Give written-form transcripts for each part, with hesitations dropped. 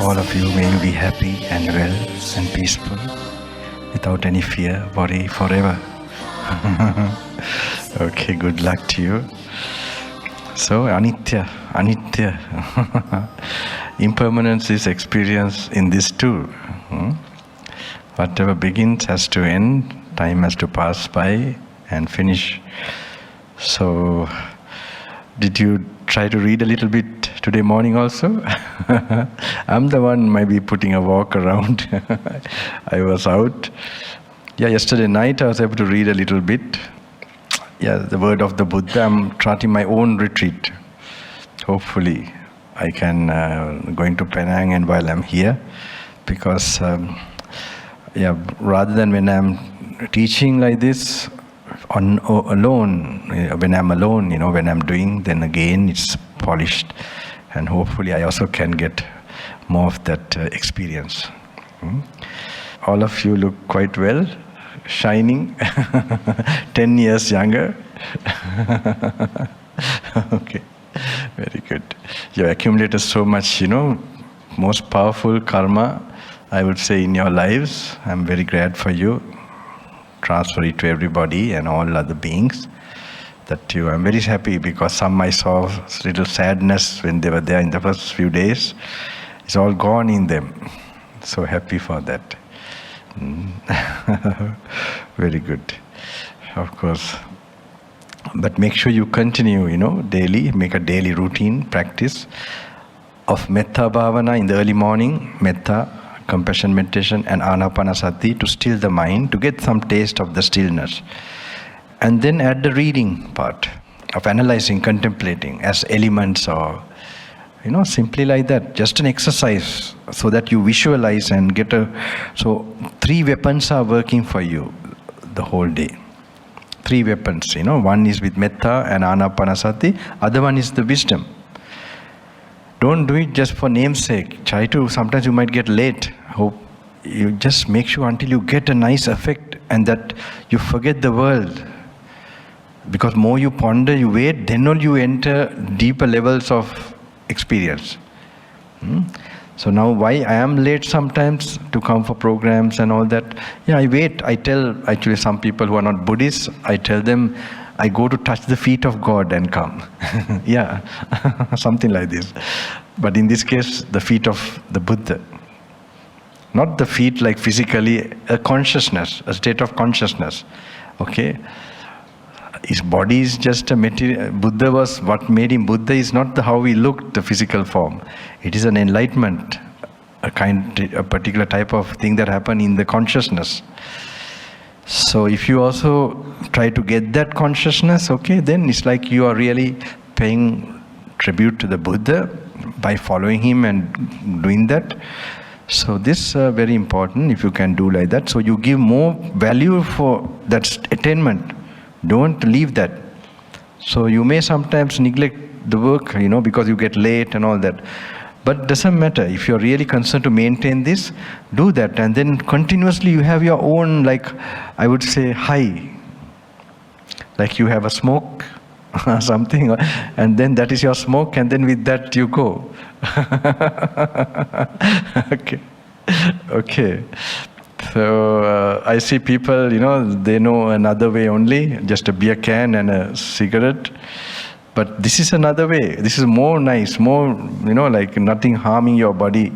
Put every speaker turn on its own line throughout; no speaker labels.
all of you, may you be happy and well and peaceful, without any fear, worry, forever. Okay, good luck to you. So, anitya. Impermanence is experienced in this too. Whatever begins has to end, time has to pass by and finish. So, did you try to read a little bit today morning also? I'm the one maybe putting a walk around. I was out. Yesterday night I was able to read a little bit. The word of the Buddha. I'm starting my own retreat. Hopefully I can go into Penang and while I'm here, because rather than when I'm teaching like this alone, when I'm alone, when I'm doing, then again it's polished, and hopefully I also can get more of that experience. All of you look quite well, shining, 10 years younger. Okay, very good. You accumulated so much, most powerful karma, I would say, in your lives. I'm very glad for you. Transfer it to everybody and all other beings. I'm very happy, because some I saw little sadness when they were there in the first few days. It's all gone in them. So happy for that. Very good. Of course. But make sure you continue, daily, make a daily routine practice of metta bhavana in the early morning, metta, compassion meditation, and anapanasati to still the mind, to get some taste of the stillness. And then add the reading part of analyzing, contemplating as elements, or simply like that, just an exercise so that you visualize and get so 3 weapons are working for you the whole day. 3 weapons, one is with metta and anapanasati, other one is the wisdom. Don't do it just for namesake. Try to, sometimes you might get late. Hope you just make sure until you get a nice effect and that you forget the world. Because more you ponder, you wait, then only you enter deeper levels of experience. So now why I am late sometimes to come for programs and all that? I wait. I tell actually some people who are not Buddhists, I tell them, I go to touch the feet of God and come. Something like this. But in this case, the feet of the Buddha. Not the feet like physically, a consciousness, a state of consciousness. Okay? His body is just a material. Buddha was, what made him Buddha is not how he looked, the physical form. It is an enlightenment, a particular type of thing that happened in the consciousness. So if you also try to get that consciousness, okay, then it's like you are really paying tribute to the Buddha by following him and doing that. So this is very important if you can do like that. So you give more value for that attainment. Don't leave that. So you may sometimes neglect the work, because you get late and all that. But doesn't matter. If you're really concerned to maintain this, do that. And then continuously you have your own, I would say, high. Like you have a smoke or something. And then that is your smoke. And then with that you go. Okay. So I see people, they know another way only. Just a beer can and a cigarette. But this is another way. This is more nice, more, like nothing harming your body.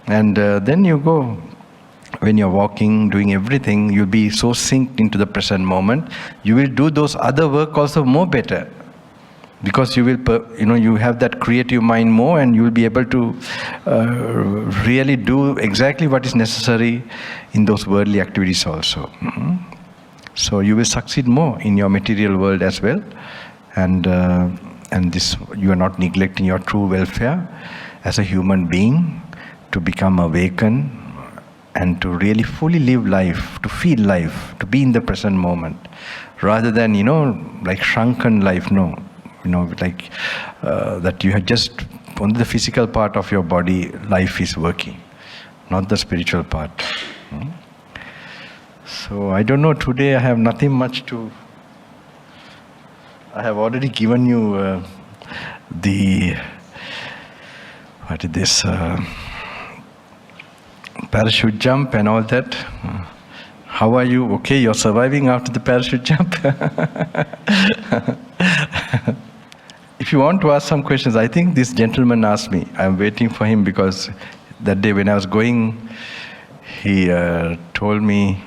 And then you go. When you're walking, doing everything, you'll be so synced into the present moment. You will do those other work also more better. Because you will, you have that creative mind more, and you will be able to really do exactly what is necessary in those worldly activities also. So you will succeed more in your material world as well. And this, you are not neglecting your true welfare as a human being, to become awakened and to really fully live life, to feel life, to be in the present moment, rather than like shrunken life. No, that you have just only the physical part of your body life is working, not the spiritual part. So I don't know, today I have nothing much to. I have already given you parachute jump and all that. How are you? Okay, you're surviving after the parachute jump? If you want to ask some questions, I think this gentleman asked me. I'm waiting for him because that day when I was going, he told me,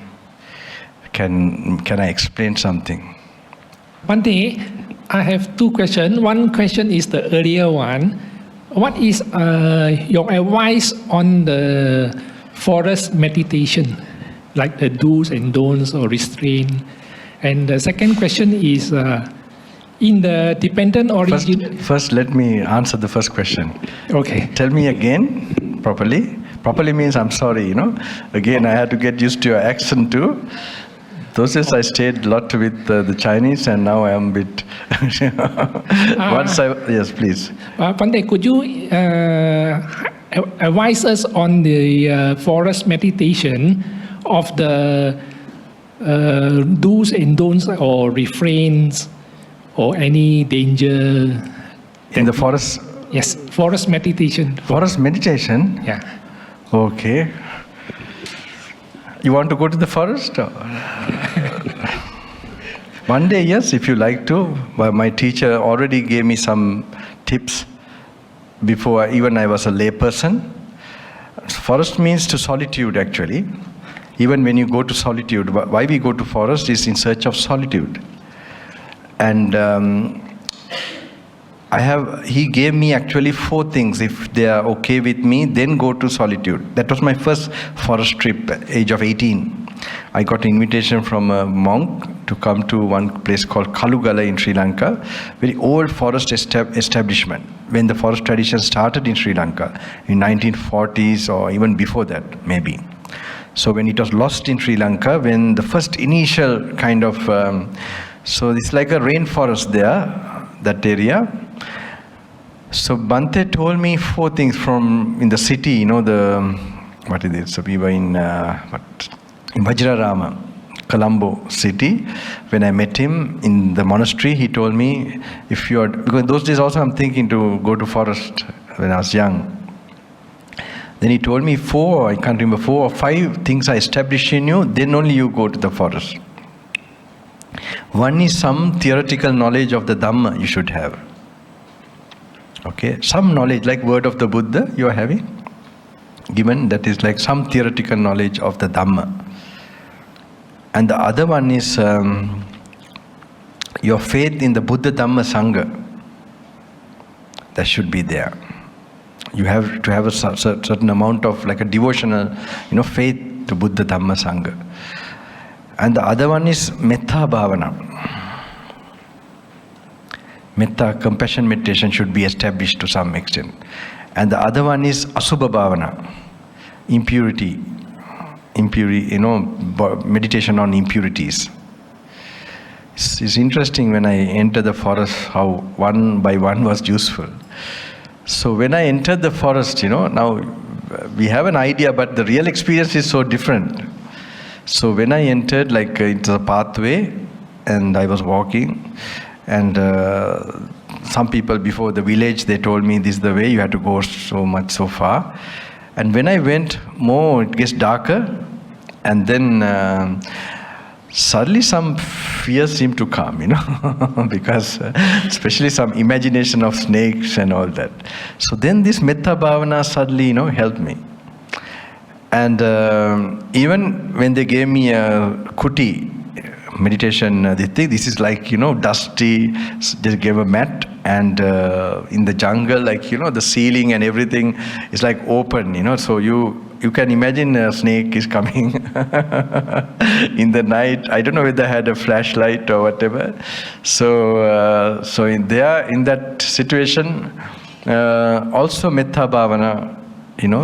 can I explain something?
Bhante, I have two questions. One question is the earlier one. What is your advice on the forest meditation, like the do's and don'ts or restraint? And the second question is, in the dependent origin...
First, let me answer the first question.
Okay.
Tell me again, properly. Properly means I'm sorry, Again, I had to get used to your accent too. Those days I stayed a lot with the Chinese, and now I am a bit... Yes, please.
Bhante, could you advise us on the forest meditation of the do's and don'ts or refrains or any danger?
In the forest?
Yes, forest meditation.
Forest meditation?
Yeah.
Okay. You want to go to the forest? One day, yes, if you like to. But my teacher already gave me some tips before even I was a lay person. Forest means to solitude, actually. Even when you go to solitude, why we go to forest is in search of solitude. And he gave me actually 4 things. If they are okay with me, then go to solitude. That was my first forest trip, age of 18. I got an invitation from a monk to come to one place called Kalugala in Sri Lanka, very old forest establishment, when the forest tradition started in Sri Lanka, in 1940s or even before that, maybe. So when it was lost in Sri Lanka, when the first initial kind of... so it's like a rainforest there, that area. So Bhante told me 4 things from in the city, what is it? So we were in Vajrarama, Colombo city. When I met him in the monastery, he told me, because those days also I'm thinking to go to forest when I was young. Then he told me 4 or 5 things I establish in you, then only you go to the forest. One is some theoretical knowledge of the Dhamma you should have. Okay, some knowledge, like word of the Buddha you are having, given, that is like some theoretical knowledge of the Dhamma. And the other one is your faith in the Buddha Dhamma Sangha. That should be there. You have to have a certain amount of like a devotional, faith to Buddha Dhamma Sangha. And the other one is Metta Bhavana. Metta, compassion meditation should be established to some extent. And the other one is Asubha Bhavana, impurity, meditation on impurities. It's interesting when I enter the forest how one by one was useful. So when I entered the forest, now we have an idea, but the real experience is so different. So when I entered, like it's a pathway, and I was walking, and some people before the village, they told me this is the way, you have to go so far. And when I went more, it gets darker, and then suddenly some fear seemed to come, because especially some imagination of snakes and all that. So then this Metta Bhavana suddenly, helped me. And even when they gave me a kuti meditation, this is like, dusty, they gave a mat, and in the jungle, like, the ceiling and everything is like open, so you can imagine a snake is coming in the night. I don't know whether I had a flashlight or whatever. So in that situation, also Metta Bhavana,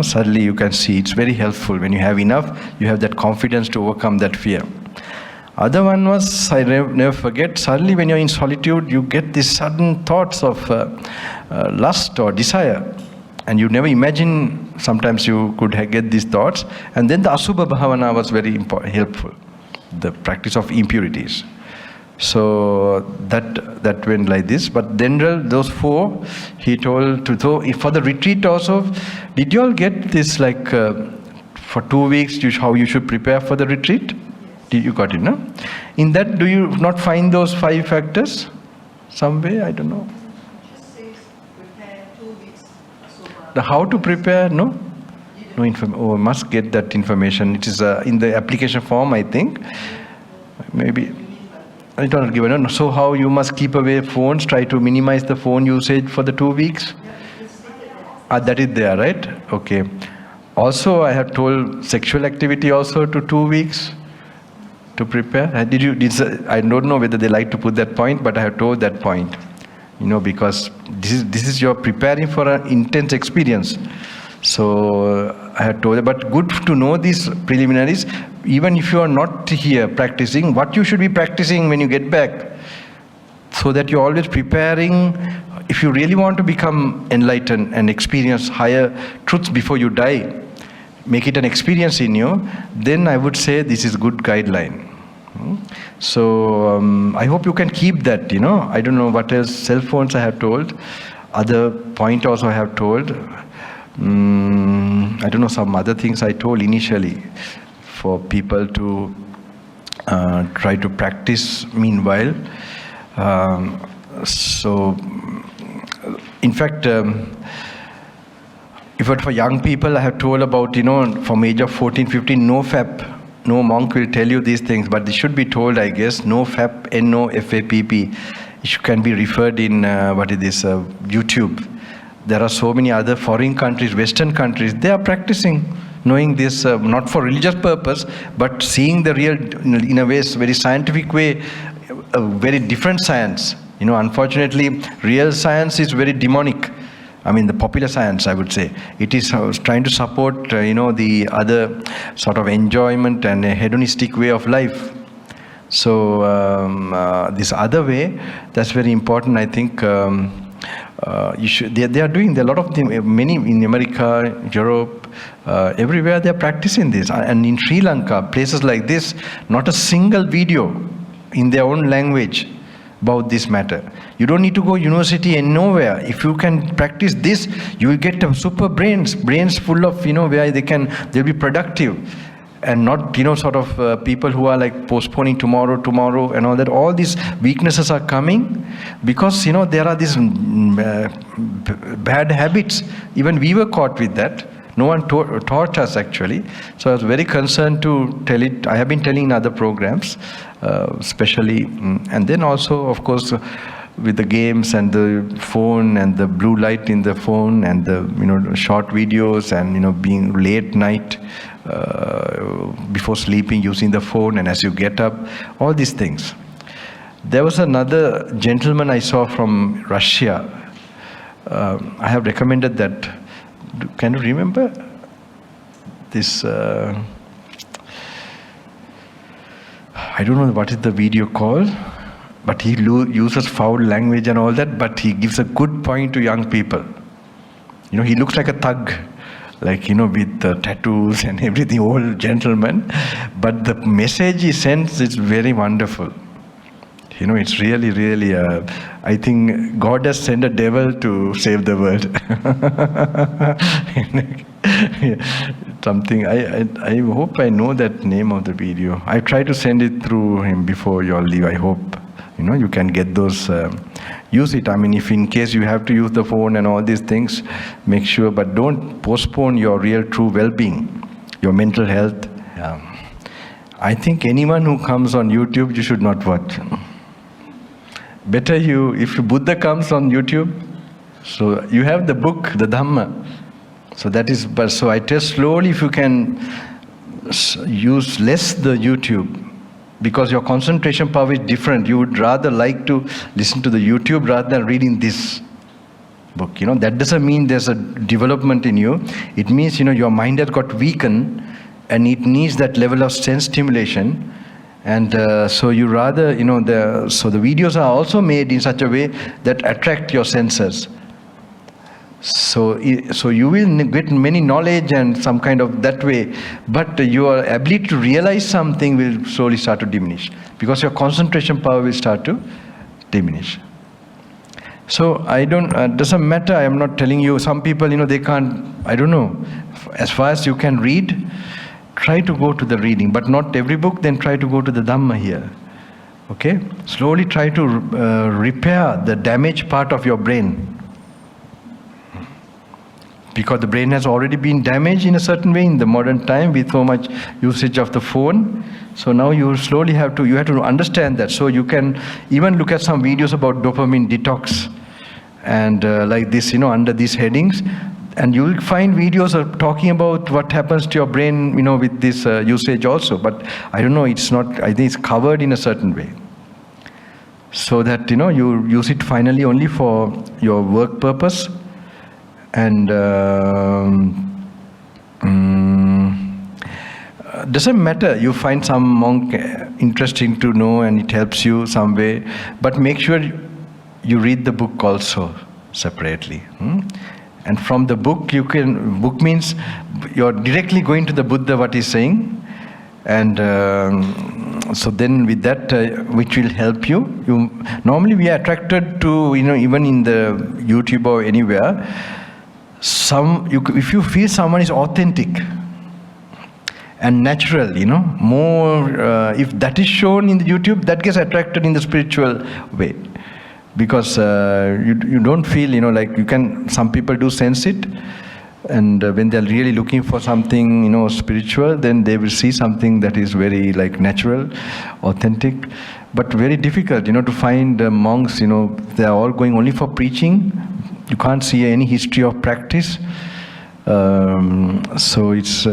suddenly you can see it's very helpful. When you have enough, you have that confidence to overcome that fear. Other one was, I never forget, suddenly when you're in solitude, you get these sudden thoughts of lust or desire. And you never imagine, sometimes you could get these thoughts. And then the Asubha Bhavana was very helpful, the practice of impurities. So that went like this. But then those 4, he told to, for the retreat also, did you all get this like for 2 weeks, how you should prepare for the retreat? You got it, no? In that, do you not find those 5 factors? Some way, I don't know.
Just says prepare 2 weeks.
The how to prepare, no? No information. Oh, I must get that information. It is in the application form, I think. Maybe. I don't give it. So how you must keep away phones, try to minimize the phone usage for the 2 weeks? That is there, right? Okay. Also, I have told sexual activity also to 2 weeks to prepare. I don't know whether they like to put that point, but I have told that point. Because this is your preparing for an intense experience. So I have told them, but good to know these preliminaries, even if you are not here practicing, what you should be practicing when you get back, so that you're always preparing. If you really want to become enlightened and experience higher truths before you die, make it an experience in you, then I would say this is good guideline. So I hope you can keep that, I don't know what else. Cell phones I have told. Other point also I have told. I don't know, some other things I told initially for people to try to practice meanwhile. So, in fact, if it for young people, I have told about, from age of 14, 15, no FAP. No monk will tell you these things, but they should be told, I guess, no FAP, NOFAPP. It can be referred in, YouTube. There are so many other foreign countries, Western countries, they are practicing, knowing this, not for religious purpose, but seeing the real, in a way, very scientific way, a very different science. Unfortunately, real science is very demonic. I mean, the popular science, I would say. It is trying to support, the other sort of enjoyment and a hedonistic way of life. So, this other way, that's very important, I think. They are doing a lot of them, many in America, Europe, everywhere they are practicing this. And in Sri Lanka, places like this, not a single video in their own language about this matter. You don't need to go university and nowhere. If you can practice this, you will get super brains full of, where they'll be productive. And not, sort of people who are like postponing tomorrow and all that. All these weaknesses are coming because, there are these bad habits. Even we were caught with that. No one taught us actually. So I was very concerned to tell it. I have been telling in other programs, especially, and then also, of course, with the games and the phone and the blue light in the phone and the short videos and being late night before sleeping using the phone and as you get up, all these things. There was another gentleman I saw from Russia. I have recommended that. Can you remember this? I don't know what is the video called, but he uses foul language and all that, but he gives a good point to young people. He looks like a thug, like, with tattoos and everything, old gentleman. But the message he sends is very wonderful. It's really, really, I think God has sent a devil to save the world. Something, I hope I know that name of the video. I try to send it through him before you all leave, I hope. You can get those, use it. I mean, if in case you have to use the phone and all these things, make sure, but don't postpone your real true well-being, your mental health. I think anyone who comes on YouTube, you should not watch. Better if Buddha comes on YouTube, so you have the book, the Dhamma. So that is, so I tell slowly if you can use less the YouTube, because your concentration power is different. You would rather like to listen to the YouTube rather than reading this book. That doesn't mean there's a development in you. It means, your mind has got weakened and it needs that level of sense stimulation. And so you rather, so the videos are also made in such a way that attract your senses. So you will get many knowledge and some kind of that way, but your ability to realize something will slowly start to diminish because your concentration power will start to diminish. So doesn't matter, I am not telling you, some people, they can't, I don't know, as far as you can read, try to go to the reading, but not every book, then try to go to the Dhamma here. Okay? Slowly try to repair the damaged part of your brain. Because the brain has already been damaged in a certain way in the modern time with so much usage of the phone. So now you slowly have to understand that. So you can even look at some videos about dopamine detox and like this, under these headings. And you will find videos of talking about what happens to your brain, with this usage also. But I don't know, I think it's covered in a certain way. So that, you use it finally only for your work purpose. And doesn't matter, you find some monk interesting to know and it helps you some way, but make sure you read the book also separately. And from the book, book means you're directly going to the Buddha, what he's saying. And so then with that, which will help you. Normally we are attracted to, even in the YouTube or anywhere, if you feel someone is authentic and natural, more, if that is shown in the YouTube, that gets attracted in the spiritual way. Because you don't feel, like some people do sense it, and when they're really looking for something, spiritual, then they will see something that is very natural, authentic, but very difficult, to find monks, they are all going only for preaching. You can't see any history of practice. So it's,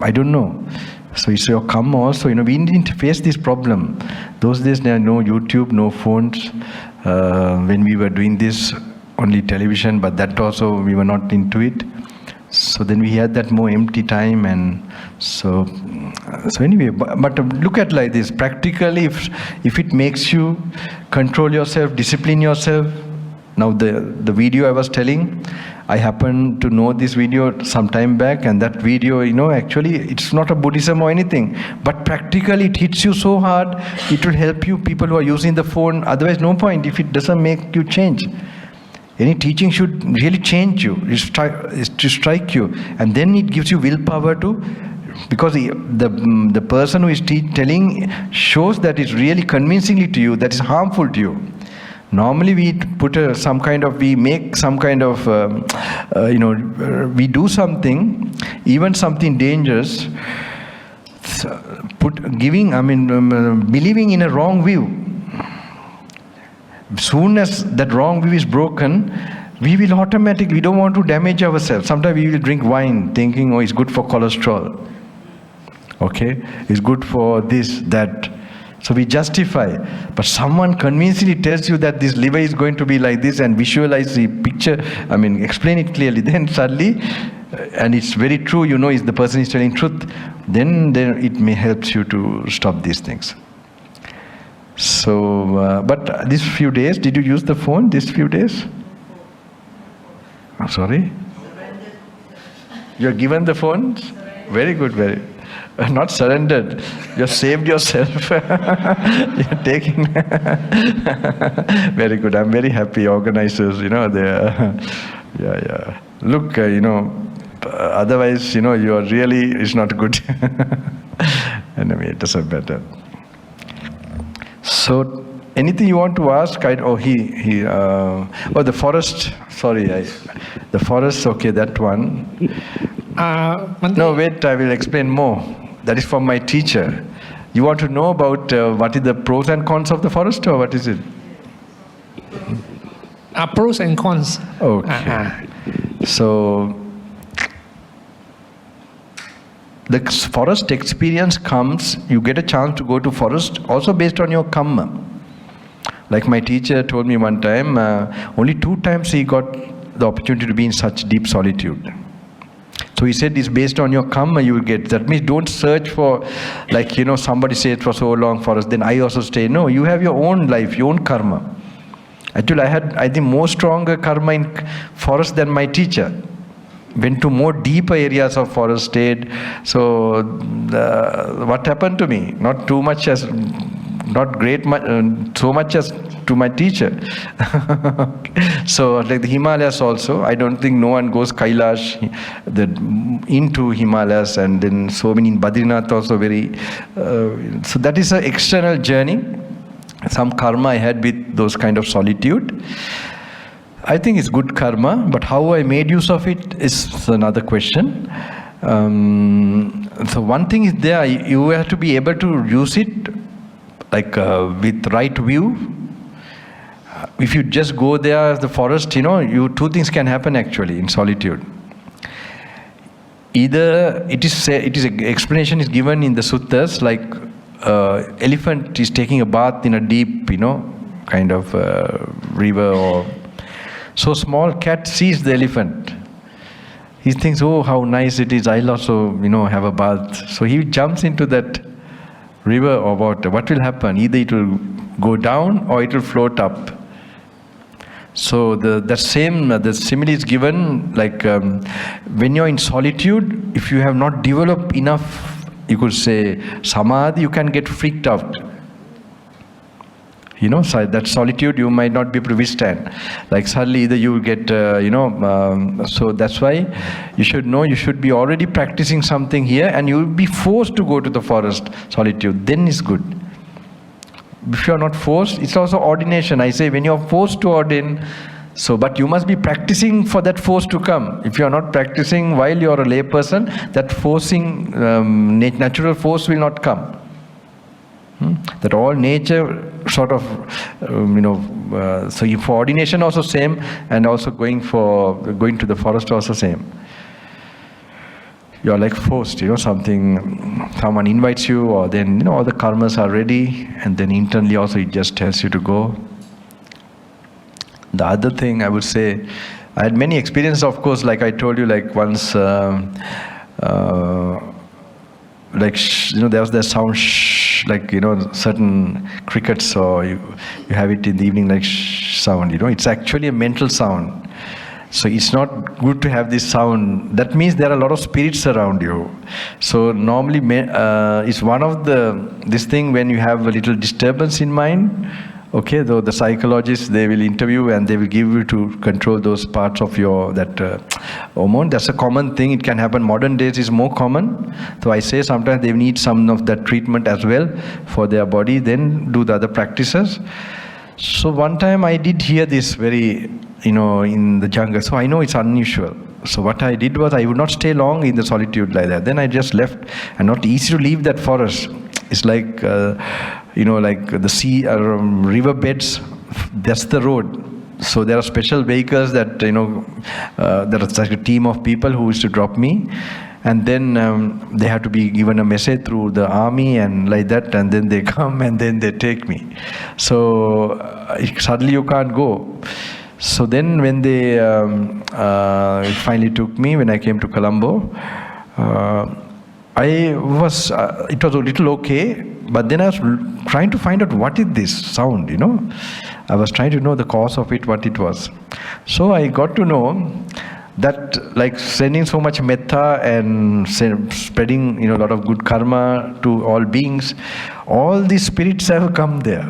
I don't know. So it's your karma also. We didn't face this problem. Those days there are no YouTube, no phones. When we were doing this, only television, but that also we were not into it. So then we had that more empty time, and so anyway. But look at like this. Practically, if it makes you control yourself, discipline yourself. Now the video I was telling, I happened to know this video some time back, and that video, actually it's not a Buddhism or anything, but practically it hits you so hard, it will help you, people who are using the phone. Otherwise, no point if it doesn't make you change. Any teaching should really change you, is to strike you, and then it gives you willpower to, because the person who is telling shows that it's really convincingly to you, that is harmful to you. Normally we put we make some kind of, we do something, even something dangerous, believing in a wrong view. Soon as that wrong view is broken, we will automatically, we don't want to damage ourselves. Sometimes we will drink wine thinking, it's good for cholesterol. Okay? It's good for this, that. So we justify. But someone convincingly tells you that this liver is going to be like this, and visualize the picture, explain it clearly. Then suddenly, and it's very true, is the person is telling truth, then it may help you to stop these things. So, but these few days, did you use the phone these few days? I'm sorry? You're given the phones? Very good, very. Not surrendered. You saved yourself. You're taking. Very good. I'm very happy. Organizers, they are. Yeah. Look, otherwise, you are really, it's not good. Anyway, it doesn't matter. So, anything you want to ask? The forest. Sorry, the forest. Okay, that one. No, wait. I will explain more. That is from my teacher. You want to know about what is the pros and cons of the forest, or what is it?
Pros and cons.
Okay. So, the forest experience comes, you get a chance to go to forest also based on your karma. Like my teacher told me one time, only 2 times he got the opportunity to be in such deep solitude. So he said, it's based on your karma you will get. That means don't search for, somebody stayed for so long forest, then I also stay. No, you have your own life, your own karma. Actually, I had, I think, more stronger karma in forest than my teacher. Went to more deeper areas of forest, stayed. So what happened to me? Not too much as not great so much as to my teacher. So like the Himalayas also, I don't think no one goes Kailash into Himalayas, and then so many in Badrinath also very. So that is an external journey. Some karma I had with those kind of solitude. I think it's good karma, but how I made use of it is another question. So one thing is there, you have to be able to use it like with right view. If you just go there, the forest, two things can happen actually in solitude. Either it is explanation is given in the suttas, like elephant is taking a bath in a deep, kind of river, or so small cat sees the elephant. He thinks, oh, how nice it is, I'll also, have a bath. So he jumps into that river or water. What will happen? Either it will go down or it will float up. So the simile is given, like when you're in solitude, if you have not developed enough, you could say, samadhi, you can get freaked out. So that solitude you might not be able to withstand. Like suddenly either you will get, so that's why you should know, you should be already practicing something here, and you will be forced to go to the forest, solitude. Then it's good. If you are not forced, it's also ordination. I say when you are forced to ordain, but you must be practicing for that force to come. If you are not practicing while you are a lay person, that forcing, natural force will not come. That all nature sort of, so for ordination also same, and also going to the forest also same. You are like forced, someone invites you, or then, all the karmas are ready, and then internally also it just tells you to go. The other thing I would say, I had many experiences, of course, like I told you, like once, there was that sound, certain crickets, or you have it in the evening like sound, it's actually a mental sound. So it's not good to have this sound. That means there are a lot of spirits around you. So normally it's one of this thing when you have a little disturbance in mind, okay, though the psychologists, they will interview and they will give you to control those parts of your, hormone. That's a common thing. It can happen. Modern days is more common. So I say sometimes they need some of that treatment as well for their body, then do the other practices. So one time I did hear this very, in the jungle. So I know it's unusual. So what I did was I would not stay long in the solitude like that. Then I just left, and not easy to leave that forest. It's like, like the sea, river beds, that's the road. So there are special vehicles that, there is like a team of people who used to drop me. And then they have to be given a message through the army and like that, and then they come and then they take me. So suddenly you can't go. So then when they finally took me, when I came to Colombo, it was a little okay, but then I was trying to find out what is this sound, I was trying to know the cause of it, what it was. So I got to know that, like, sending so much metta and spreading, a lot of good karma to all beings, all these spirits have come there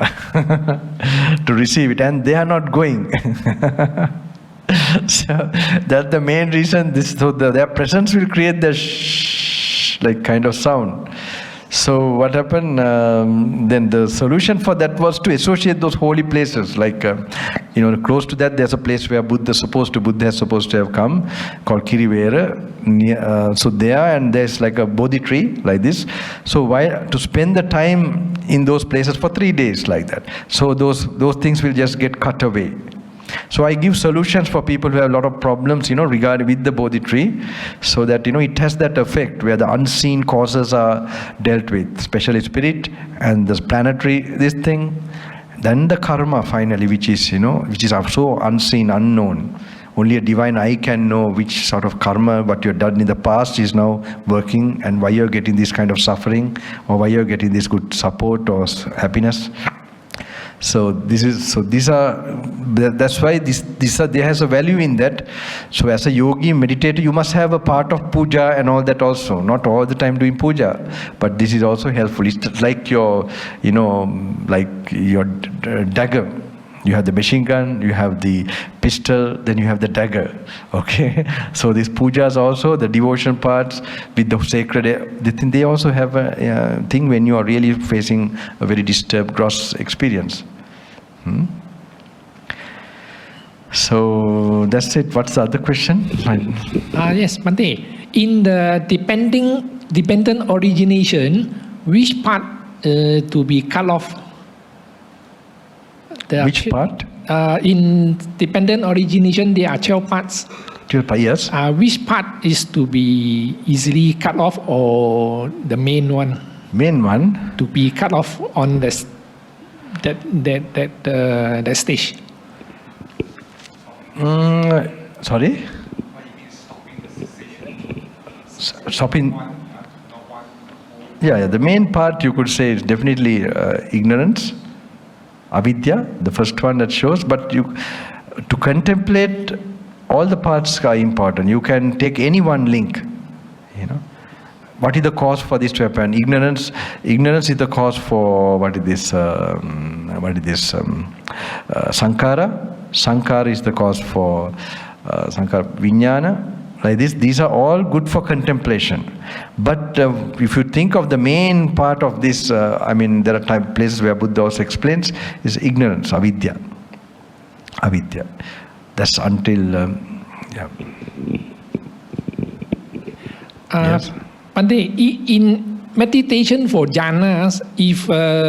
to receive it, and they are not going. So that's the main reason. Their presence will create the like kind of sound. So what happened, then the solution for that was to associate those holy places, like, close to that there's a place where Buddha is supposed to have come, called Kirivera. So there, and there's like a Bodhi tree, like this. So to spend the time in those places for 3 days like that. So those things will just get cut away. So I give solutions for people who have a lot of problems, regarding with the Bodhi tree, so that, it has that effect where the unseen causes are dealt with, especially spirit and this planetary, this thing. Then the karma finally, which is so unseen, unknown. Only a divine eye can know which sort of karma, what you've done in the past is now working, and why you're getting this kind of suffering, or why you're getting this good support or happiness. So that's why there has a value in that. So as a yogi meditator, you must have a part of puja and all that also. Not all the time doing puja, but this is also helpful. It's like your, like your dagger. You have the machine gun, you have the pistol, then you have the dagger. Okay, so these pujas also, the devotion parts with the sacred, they also have a thing when you are really facing a very disturbed, gross experience. So that's it. What's the other question?
Yes, Bhante. In the dependent origination, which part to be cut off?
Which part?
In dependent origination, there are 12 parts.
12 parts, yes.
Which part is to be easily cut off, or the main one?
Main one?
To be cut off on that stage.
Sorry? Stopping. Yeah, the main part you could say is definitely ignorance. Avidya, the first one that shows, but to contemplate all the parts are important. You can take any one link, What is the cause for this to happen? Ignorance is the cause for Sankara. Sankara is the cause for Sankara Vijnana. Like this, these are all good for contemplation. But if you think of the main part of this, there are places where Buddha also explains, is ignorance, avidya. Avidya. That's until, Yes.
In meditation for jhanas, if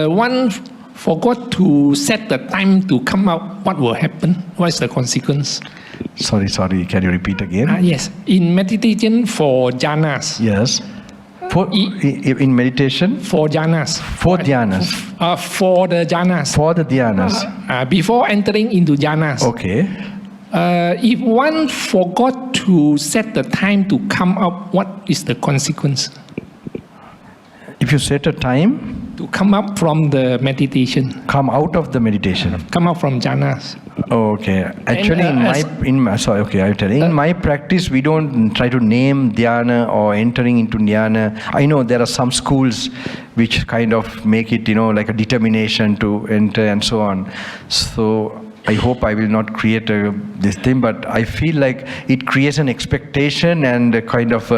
one forgot to set the time to come out, what will happen? What is the consequence?
Sorry, can you repeat again?
Yes, in meditation for jhanas.
Yes. In meditation?
For jhanas.
For dhyanas.
For the jhanas.
For the dhyanas.
Before entering into jhanas.
Okay.
If one forgot to set the time to come up, what is the consequence?
If you set a time?
To come up from the meditation.
Come out of the meditation.
Come out from jhanas.
Okay. Actually, in my practice, we don't try to name dhyana or entering into dhyana. I know there are some schools which kind of make it, like a determination to enter and so on. So I hope I will not create this thing, but I feel like it creates an expectation and a kind of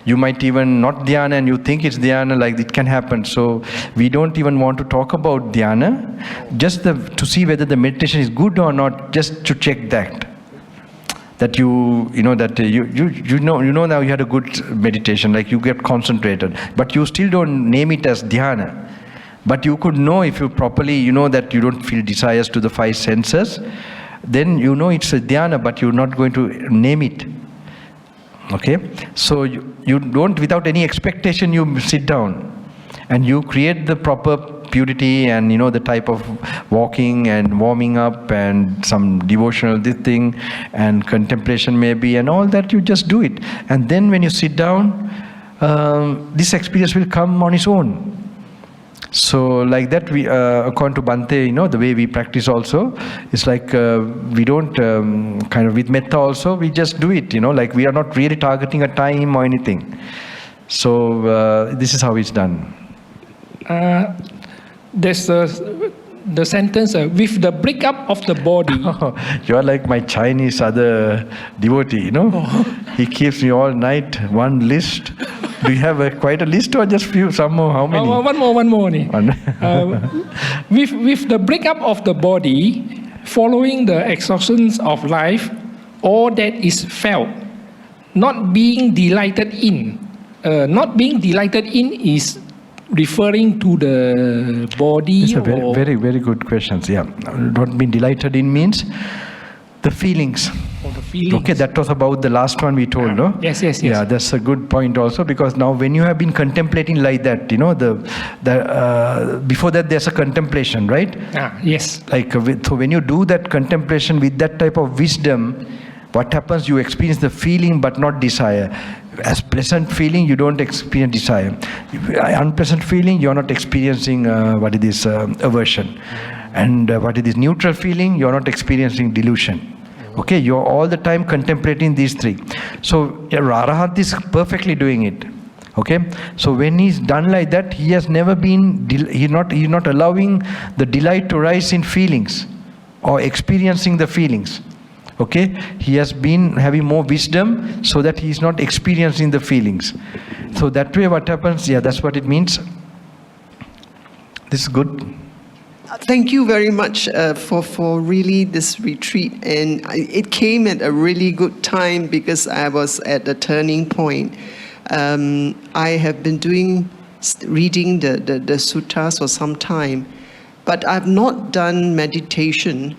you might even not dhyana and you think it's dhyana, like it can happen. So we don't even want to talk about dhyana, just to see whether the meditation is good or not, just to check that. That you know now you had a good meditation, like you get concentrated, but you still don't name it as dhyana. But you could know if you properly, that you don't feel desires to the 5 senses, then it's a dhyana, but you're not going to name it. Okay? So you don't, without any expectation, you sit down and you create the proper purity and, the type of walking and warming up and some devotional thing and contemplation maybe and all that, you just do it. And then when you sit down, this experience will come on its own. So like that, we according to Bhante, the way we practice also, it's like we don't kind of with metta also, we just do it, like we are not really targeting a time or anything. So this is how it's done.
There's the sentence, with the breakup of the body.
You are like my Chinese other devotee, He keeps me all night, one list. Do you have quite a list or just few, some more, how many?
One more. With the breakup of the body, following the exhaustions of life, all that is felt, not being delighted in. Not being delighted in is referring to the body.
It's a very, very, very good question. Yeah, not being delighted in means the feelings. Okay, that was about the last one we told, no?
Yes.
Yeah, that's a good point also, because now when you have been contemplating like that, before that there's a contemplation, right?
Yes.
Like, so when you do that contemplation with that type of wisdom, what happens? You experience the feeling but not desire. As pleasant feeling, you don't experience desire. Unpleasant feeling, you're not experiencing aversion. And what is this neutral feeling? You're not experiencing delusion. Okay, you're all the time contemplating these three. So Arahat is perfectly doing it. Okay, so when he's done like that, he has never been, he's not allowing the delight to rise in feelings or experiencing the feelings. Okay, he has been having more wisdom so that he's not experiencing the feelings. So that way what happens, yeah, that's what it means. This is good.
Thank you very much for really this retreat, and it came at a really good time because I was at a turning point. I have been reading the suttas for some time, but I've not done meditation.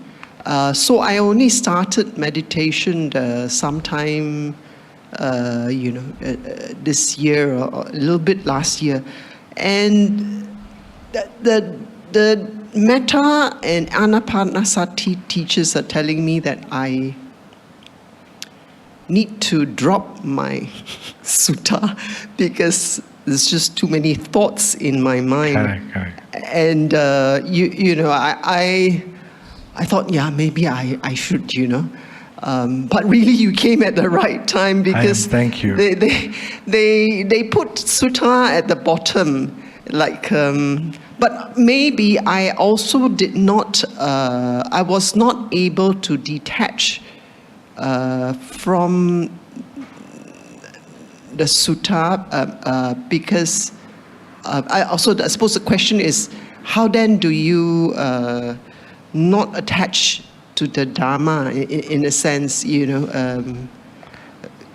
So I only started meditation sometime, this year or a little bit last year, and the Metta and Anapanasati teachers are telling me that I need to drop my sutta because there's just too many thoughts in my mind.
Correct.
And I thought, yeah, maybe I should, but really you came at the right time because
thank you.
They put sutta at the bottom, like. But maybe I also did not, I was not able to detach from the sutta because I suppose the question is, how then do you not attach to the Dhamma in a sense, yeah,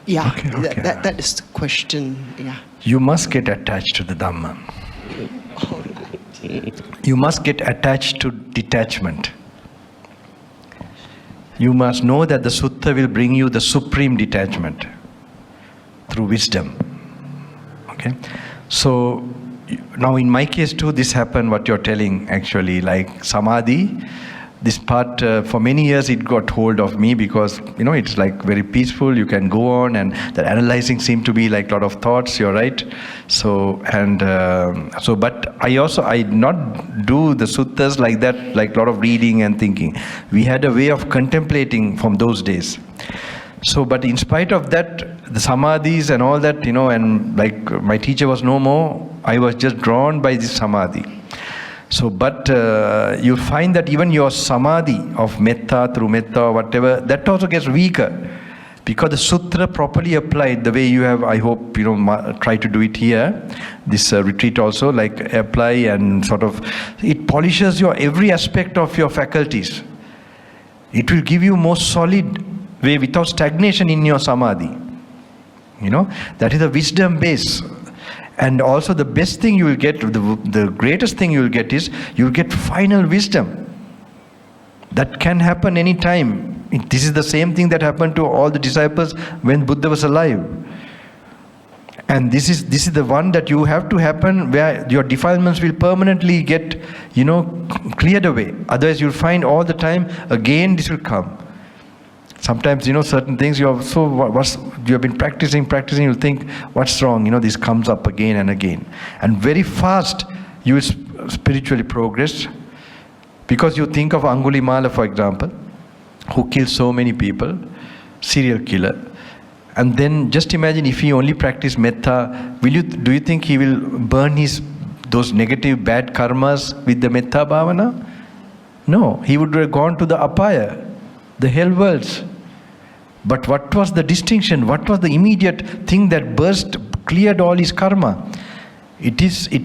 Okay.
That is the question, yeah.
You must get attached to the Dhamma. You must get attached to detachment. You must know that the sutta will bring you the supreme detachment through wisdom. Okay? So, now in my case too, this happened, what you're telling actually, like samadhi. This part, for many years it got hold of me because, it's like very peaceful, you can go on, and the analyzing seemed to be like a lot of thoughts, you're right. So, but I did not do the suttas like that, like a lot of reading and thinking. We had a way of contemplating from those days. So, but in spite of that, the samadhis and all that, and like my teacher was no more, I was just drawn by this samadhi. So, but you find that even your samadhi of metta, through metta or whatever, that also gets weaker. Because the sutra properly applied, the way you have, I hope, try to do it here, this retreat also, like apply and sort of, it polishes your every aspect of your faculties. It will give you more solid way without stagnation in your samadhi. That is a wisdom base. And also the best thing you will get, the greatest thing you will get is, you will get final wisdom. That can happen any time. This is the same thing that happened to all the disciples when Buddha was alive. And this is the one that you have to happen where your defilements will permanently get, cleared away. Otherwise you'll find all the time, again this will come. Sometimes, certain things you have been practicing, you'll think, what's wrong? This comes up again and again. And very fast, you will spiritually progress. Because you think of Angulimala, for example, who killed so many people, serial killer. And then just imagine if he only practiced metta, do you think he will burn those negative bad karmas with the metta bhavana? No, he would have gone to the apaya, the hell worlds. But what was the distinction? What was the immediate thing that cleared all his karma? It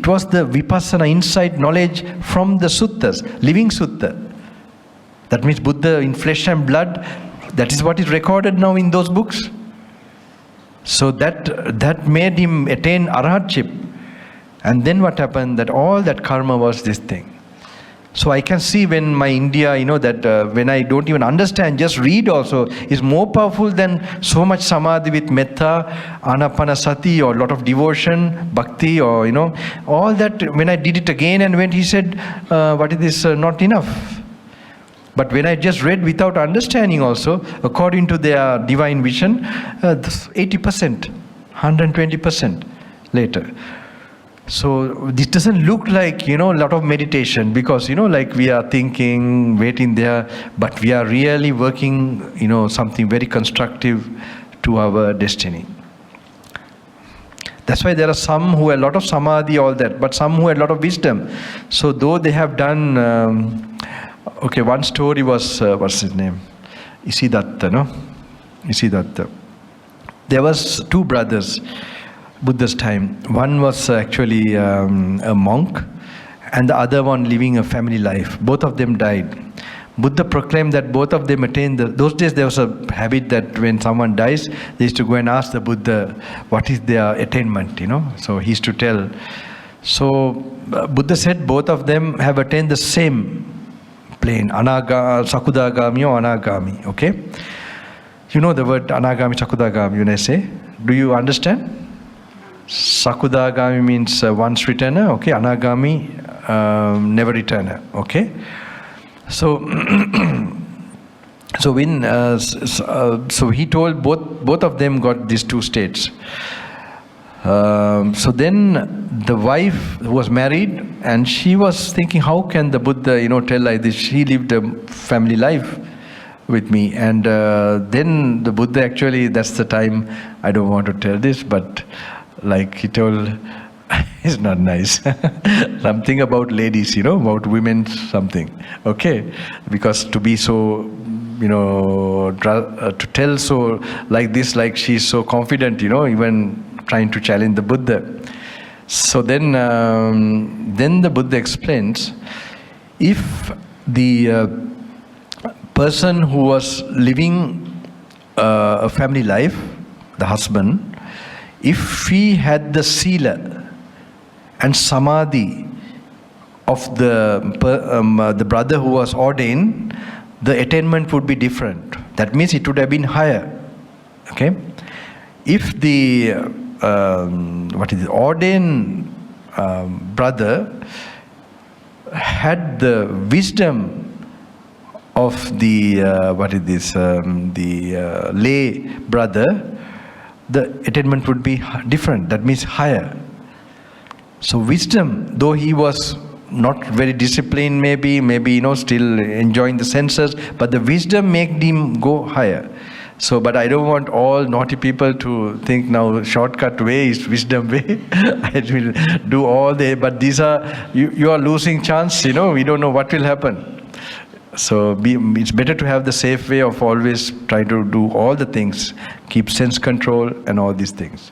was the vipassana insight knowledge from the suttas, living sutta. That means Buddha in flesh and blood, that is what is recorded now in those books. So that made him attain arahatship. And then what happened? That all that karma was this thing. So I can see when my India, that when I don't even understand, just read also is more powerful than so much samadhi with metta, anapanasati, or a lot of devotion, bhakti, or all that. When I did it again and when he said, what is this, not enough. But when I just read without understanding also, according to their divine vision, 80%, 120% later. So this doesn't look like, a lot of meditation, because, like we are thinking, waiting there, but we are really working, something very constructive to our destiny. That's why there are some who have a lot of samadhi, all that, but some who have a lot of wisdom. So though they have done, one story was, what's his name? Isidatta, no? Isidatta. There was two brothers, Buddha's time. One was actually a monk, and the other one living a family life. Both of them died. Buddha proclaimed that both of them attained those days there was a habit that when someone dies, they used to go and ask the Buddha what is their attainment, So he used to tell. So Buddha said both of them have attained the same plane, Sakudagami or Anagami, okay? You know the word Anagami, Sakudagami, when I say. Do you understand? Sakudagami means once returner, okay? Anagami, never returner, okay? So, so he told both of them got these two states. So then the wife who was married, and she was thinking, how can the Buddha, tell like this? She lived a family life with me, and then the Buddha actually, that's the time, I don't want to tell this, but like he told, it's not nice. Something about ladies, about women, something. Okay? Because to be so, to tell so like this, like she's so confident, even trying to challenge the Buddha. So then the Buddha explains, if the person who was living a family life, the husband, if he had the sila and samadhi of the brother who was ordained, the attainment would be different. That means it would have been higher. Okay? If the ordained brother had the wisdom of the lay brother, the attainment would be different. That means higher. So wisdom, though he was not very disciplined, maybe still enjoying the senses, but the wisdom made him go higher. So, but I don't want all naughty people to think now shortcut way is wisdom way. I will do all the, but these are, you are losing chance, we don't know what will happen. So it's better to have the safe way of always try to do all the things, keep sense control and all these things.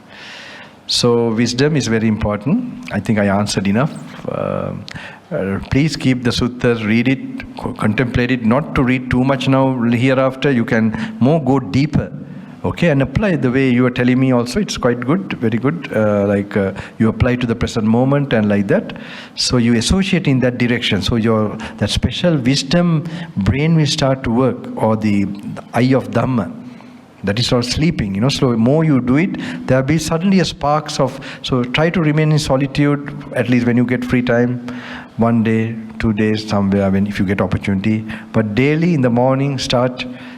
So wisdom is very important. I think I answered enough. Please keep the suttas, read it, contemplate it, not to read too much now, hereafter you can more go deeper. Okay, and apply the way you are telling me also, it's quite good, very good. You apply to the present moment and like that. So you associate in that direction. So that special wisdom brain will start to work, or the eye of Dhamma. That is all sleeping, So more you do it, there will be suddenly a sparks of, so try to remain in solitude, at least when you get free time, 1 day, 2 days, somewhere, if you get opportunity. But daily in the morning,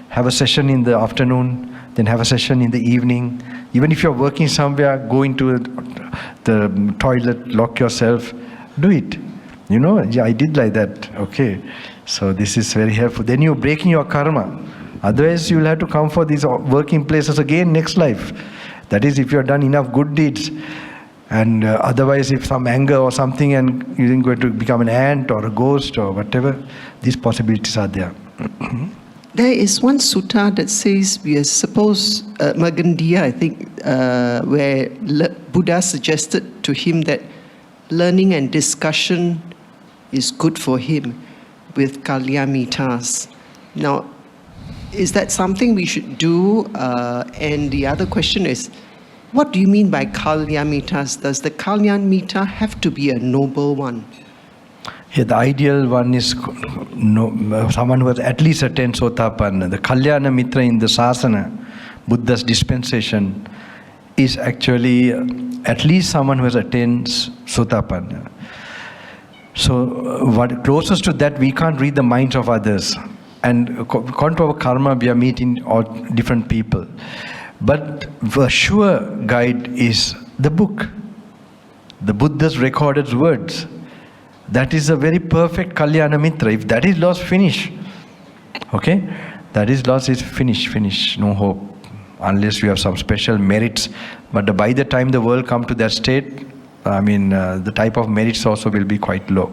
have a session in the afternoon, then have a session in the evening. Even if you're working somewhere, go into the toilet, lock yourself, do it. Yeah, I did like that. Okay. So this is very helpful. Then you're breaking your karma. Otherwise, you'll have to come for these working places again next life. That is, if you have done enough good deeds. And otherwise, if some anger or something, and you're going to become an ant or a ghost or whatever, these possibilities are there.
There is one sutta that says we are supposed, Magandiya, I think, where Buddha suggested to him that learning and discussion is good for him with Kalyamitas. Now, is that something we should do? And the other question is, what do you mean by Kalyamitas? Does the Kalyamita have to be a noble one?
Yeah, the ideal one is someone who has at least attained Sotapanna. The Kalyana Mitra in the Sasana, Buddha's dispensation, is actually at least someone who has attained Sotapanna. So, what closest to that, we can't read the minds of others. And according to our karma, we are meeting all different people. But the sure guide is the book. the Buddha's recorded words. That is a very perfect Kalyana Mitra. If that is lost, finish. Okay? That is lost, is finish. No hope. Unless you have some special merits. But by the time the world come to that state, the type of merits also will be quite low.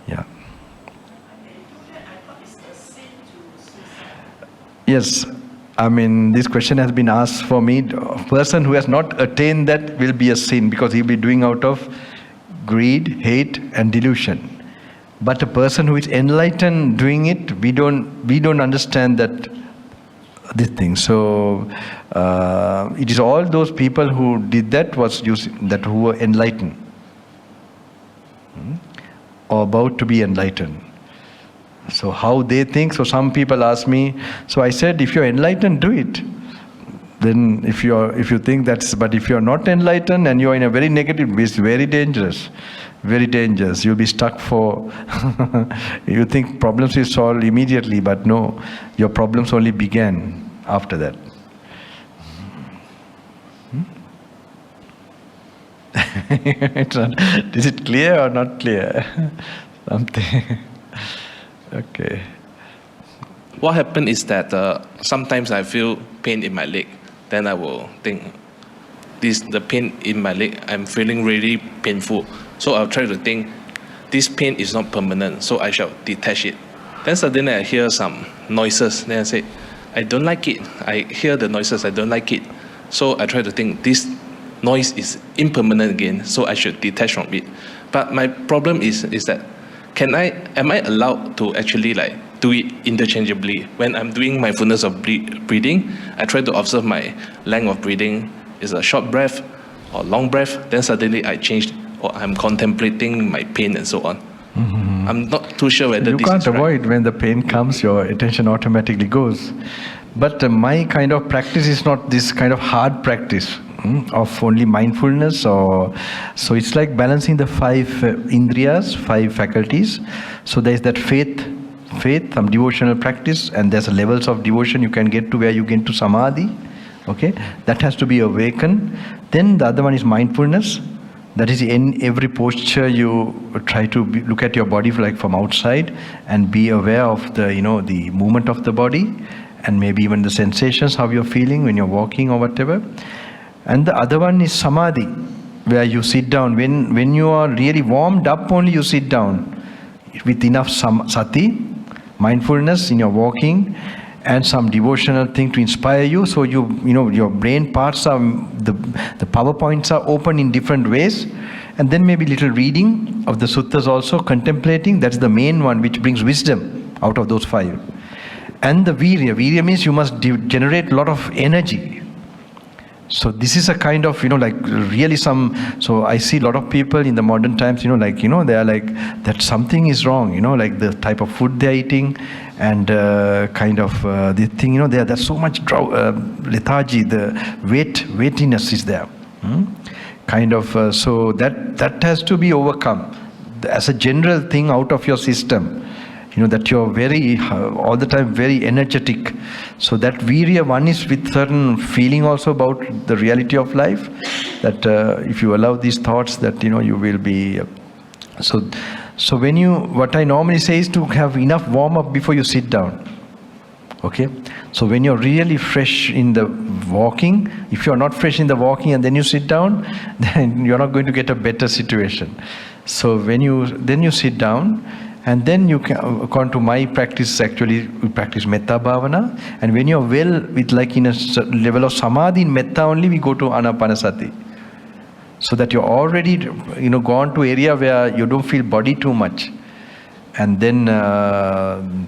Yeah. Yes. This question has been asked for me. A person who has not attained that will be a sin, because he'll be doing out of greed, hate, and delusion. But a person who is enlightened doing it, we don't understand that this thing. So it is all those people who did that who were enlightened or about to be enlightened. So how they think. So some people ask me. So I said, if you're enlightened, do it. Then if you think that's, but if you're not enlightened and you're in a very negative, it's very dangerous. Very dangerous. You'll be stuck for, you think problems will solve immediately, but no, your problems only began after that. Is it clear or not clear? Something. Okay.
What happened is that sometimes I feel pain in my leg. Then I will think, the pain in my leg, I'm feeling really painful. So I'll try to think, this pain is not permanent, so I shall detach it. Then suddenly I hear some noises. Then I say, I don't like it. I hear the noises, I don't like it. So I try to think, this noise is impermanent again, so I should detach from it. But my problem is that, am I allowed to actually do it interchangeably? When I'm doing mindfulness of breathing, I try to observe my length of breathing. Is a short breath or long breath? Then suddenly I change, or I'm contemplating my pain and so on. Mm-hmm. I'm not too sure whether this is right. You can't
avoid when the pain comes, your attention automatically goes. But my kind of practice is not this kind of hard practice of only mindfulness, so it's like balancing the 5 indriyas, 5 faculties. So there's that faith, some devotional practice, and there's levels of devotion you can get to where you get to samadhi. Okay, that has to be awakened. Then the other one is mindfulness. That is, in every posture you try to look at your body from outside and be aware of the movement of the body, and maybe even the sensations, how you're feeling when you're walking or whatever. And the other one is samadhi, where you sit down. When you are really warmed up, only you sit down with enough sati, mindfulness in your walking, and some devotional thing to inspire you. So your brain parts are, the power points are open in different ways. And then maybe little reading of the suttas also, contemplating. That's the main one which brings wisdom out of those 5. And the virya. Virya means you must generate a lot of energy. So this is a kind of, really so I see a lot of people in the modern times, they are like, that something is wrong, like the type of food they're eating, and kind of the thing, there's so much lethargy, the weightiness is there. Kind of, so that has to be overcome as a general thing out of your system. That you're very, all the time very energetic. So that virya, one is with certain feeling also about the reality of life, that if you allow these thoughts, that you will be, so what I normally say is to have enough warm up before you sit down. Okay, so when you're really fresh in the walking, if you're not fresh in the walking and then you sit down, then you're not going to get a better situation. So then you sit down, and then you can, according to my practice, actually we practice metta bhavana, and when you're well with in a level of samadhi in metta only, we go to anapanasati, so that you're already gone to area where you don't feel body too much, and then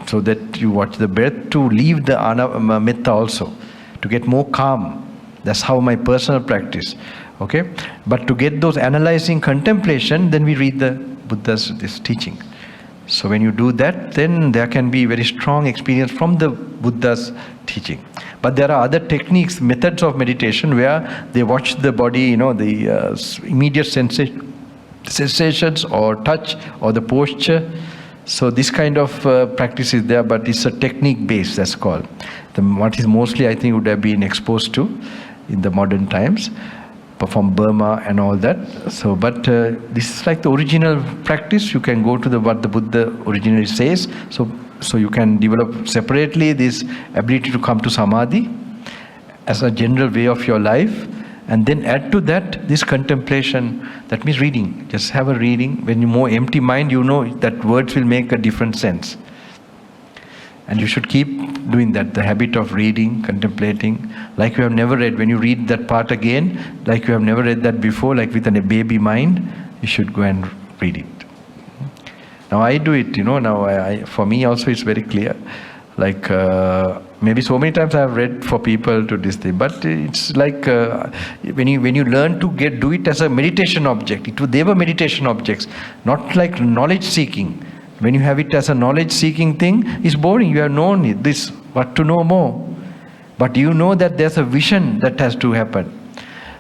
so that you watch the breath to leave the metta also, to get more calm. That's how my personal practice. Okay, but to get those analyzing contemplation, then we read the Buddha's this teaching. So when you do that, then there can be very strong experience from the Buddha's teaching. But there are other techniques, methods of meditation where they watch the body, the immediate sensations or touch or the posture. So this kind of practice is there, but it's a technique based, that's called. What is mostly, I think, would have been exposed to in the modern times. from Burma and all that. So, but this is like the original practice. You can go to what the Buddha originally says. So you can develop separately this ability to come to samadhi as a general way of your life, and then add to that this contemplation. That means reading. Just have a reading. When you more empty mind, you know that words will make a different sense. And you should keep doing that, the habit of reading, contemplating, like you have never read. When you read that part again, like you have never read that before, like with a baby mind, you should go and read it. Now I do it, now I for me also it's very clear. Like maybe so many times I have read for people to this thing, but it's like when you learn to do it as a meditation object. They were meditation objects, not like knowledge seeking. When you have it as a knowledge seeking thing, it's boring. You have known this, what to know more. But you know that there's a vision that has to happen.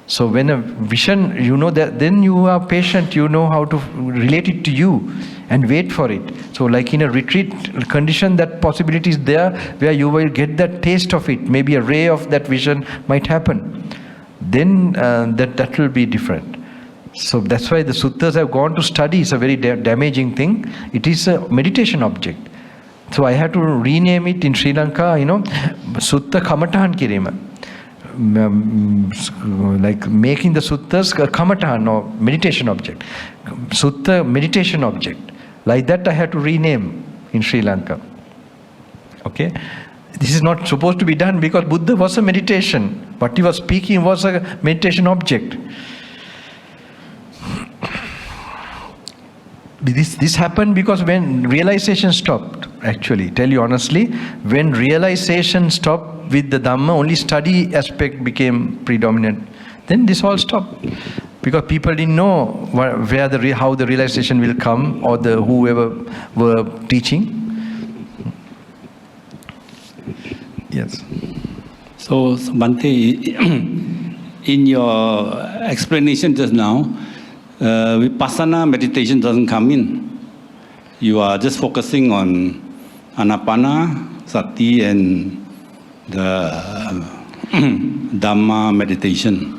So when a vision, you know that, then you are patient, you know how to relate it to you and wait for it. So like in a retreat condition, that possibility is there where you will get that taste of it. Maybe a ray of that vision might happen. Then that will be different. So that's why the suttas have gone to study. It's a very damaging thing. It is a meditation object. So I had to rename it in Sri Lanka, Sutta Kamatahan Kirima. Like making the suttas a kamatahan or meditation object. Sutta meditation object. Like that I had to rename in Sri Lanka. Okay? This is not supposed to be done because Buddha was a meditation. What he was speaking was a meditation object. This happened because when realization stopped, actually, tell you honestly, when realization stopped with the Dhamma, only study aspect became predominant. Then this all stopped. Because people didn't know how the realization will come, or whoever were teaching. Yes.
So Bhante, in your explanation just now, Vipassana meditation doesn't come in. You are just focusing on Anapana, Sati, and the Dhamma meditation.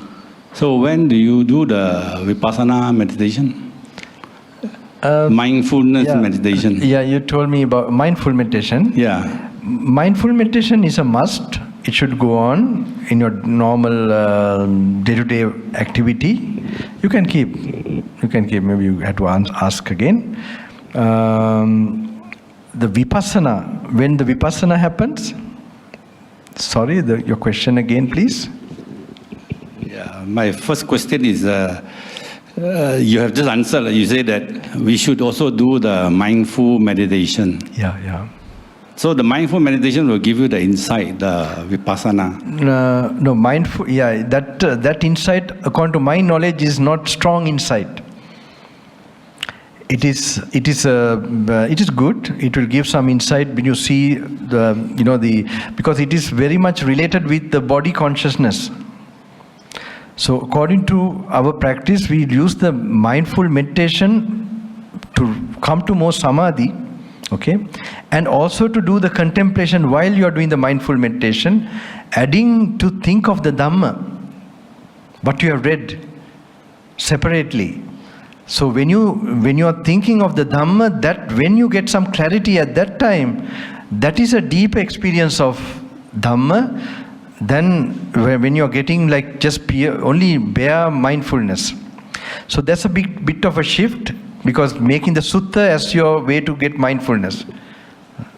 So when do you do the Vipassana meditation? Mindfulness meditation.
Yeah, you told me about mindful meditation.
Yeah.
Mindful meditation is a must. It should go on in your normal day-to-day activity. You can keep. Maybe you have to ask again. The Vipassana, when the Vipassana happens, sorry, your question again, please.
Yeah, my first question is, you have just answered. You say that we should also do the mindful meditation.
Yeah.
So the mindful meditation will give you the insight, the Vipassana.
No, mindful. Yeah, that insight, according to my knowledge, is not strong insight. It is good. It will give some insight when you see because it is very much related with the body consciousness. So according to our practice, we use the mindful meditation to come to more samadhi, okay, and also to do the contemplation while you are doing the mindful meditation, adding to think of the Dhamma, what you have read separately. So when you are thinking of the Dhamma, that when you get some clarity at that time, that is a deep experience of Dhamma than when you are getting like just only bare mindfulness. So that's a bit of a shift, because making the sutta as your way to get mindfulness.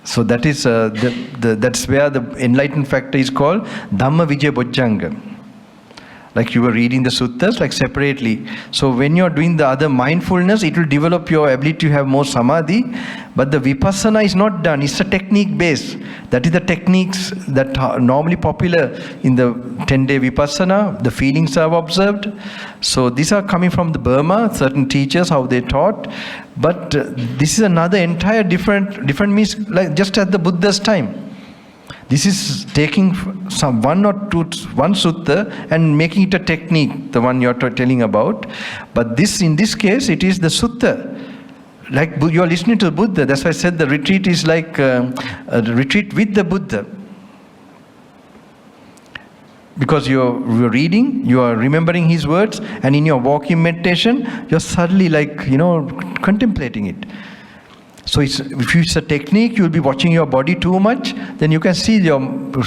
So that is that's where the enlightened factor is called Dhamma Vijaya Bojjhanga. Like you were reading the suttas like separately. So when you're doing the other mindfulness, it will develop your ability to have more samadhi. But the vipassana is not done. It's a technique base. That is the techniques that are normally popular in the 10-day vipassana. The feelings I've observed. So these are coming from the Burma, certain teachers, how they taught. But this is another entire different means, like just at the Buddha's time. This is taking one sutta and making it a technique, the one you're telling about. But in this case, it is the sutta. Like you're listening to the Buddha. That's why I said the retreat is like a retreat with the Buddha. Because you're reading, you are remembering his words, and in your walking meditation, you're suddenly contemplating it. So if it's a technique, you'll be watching your body too much, then you can see your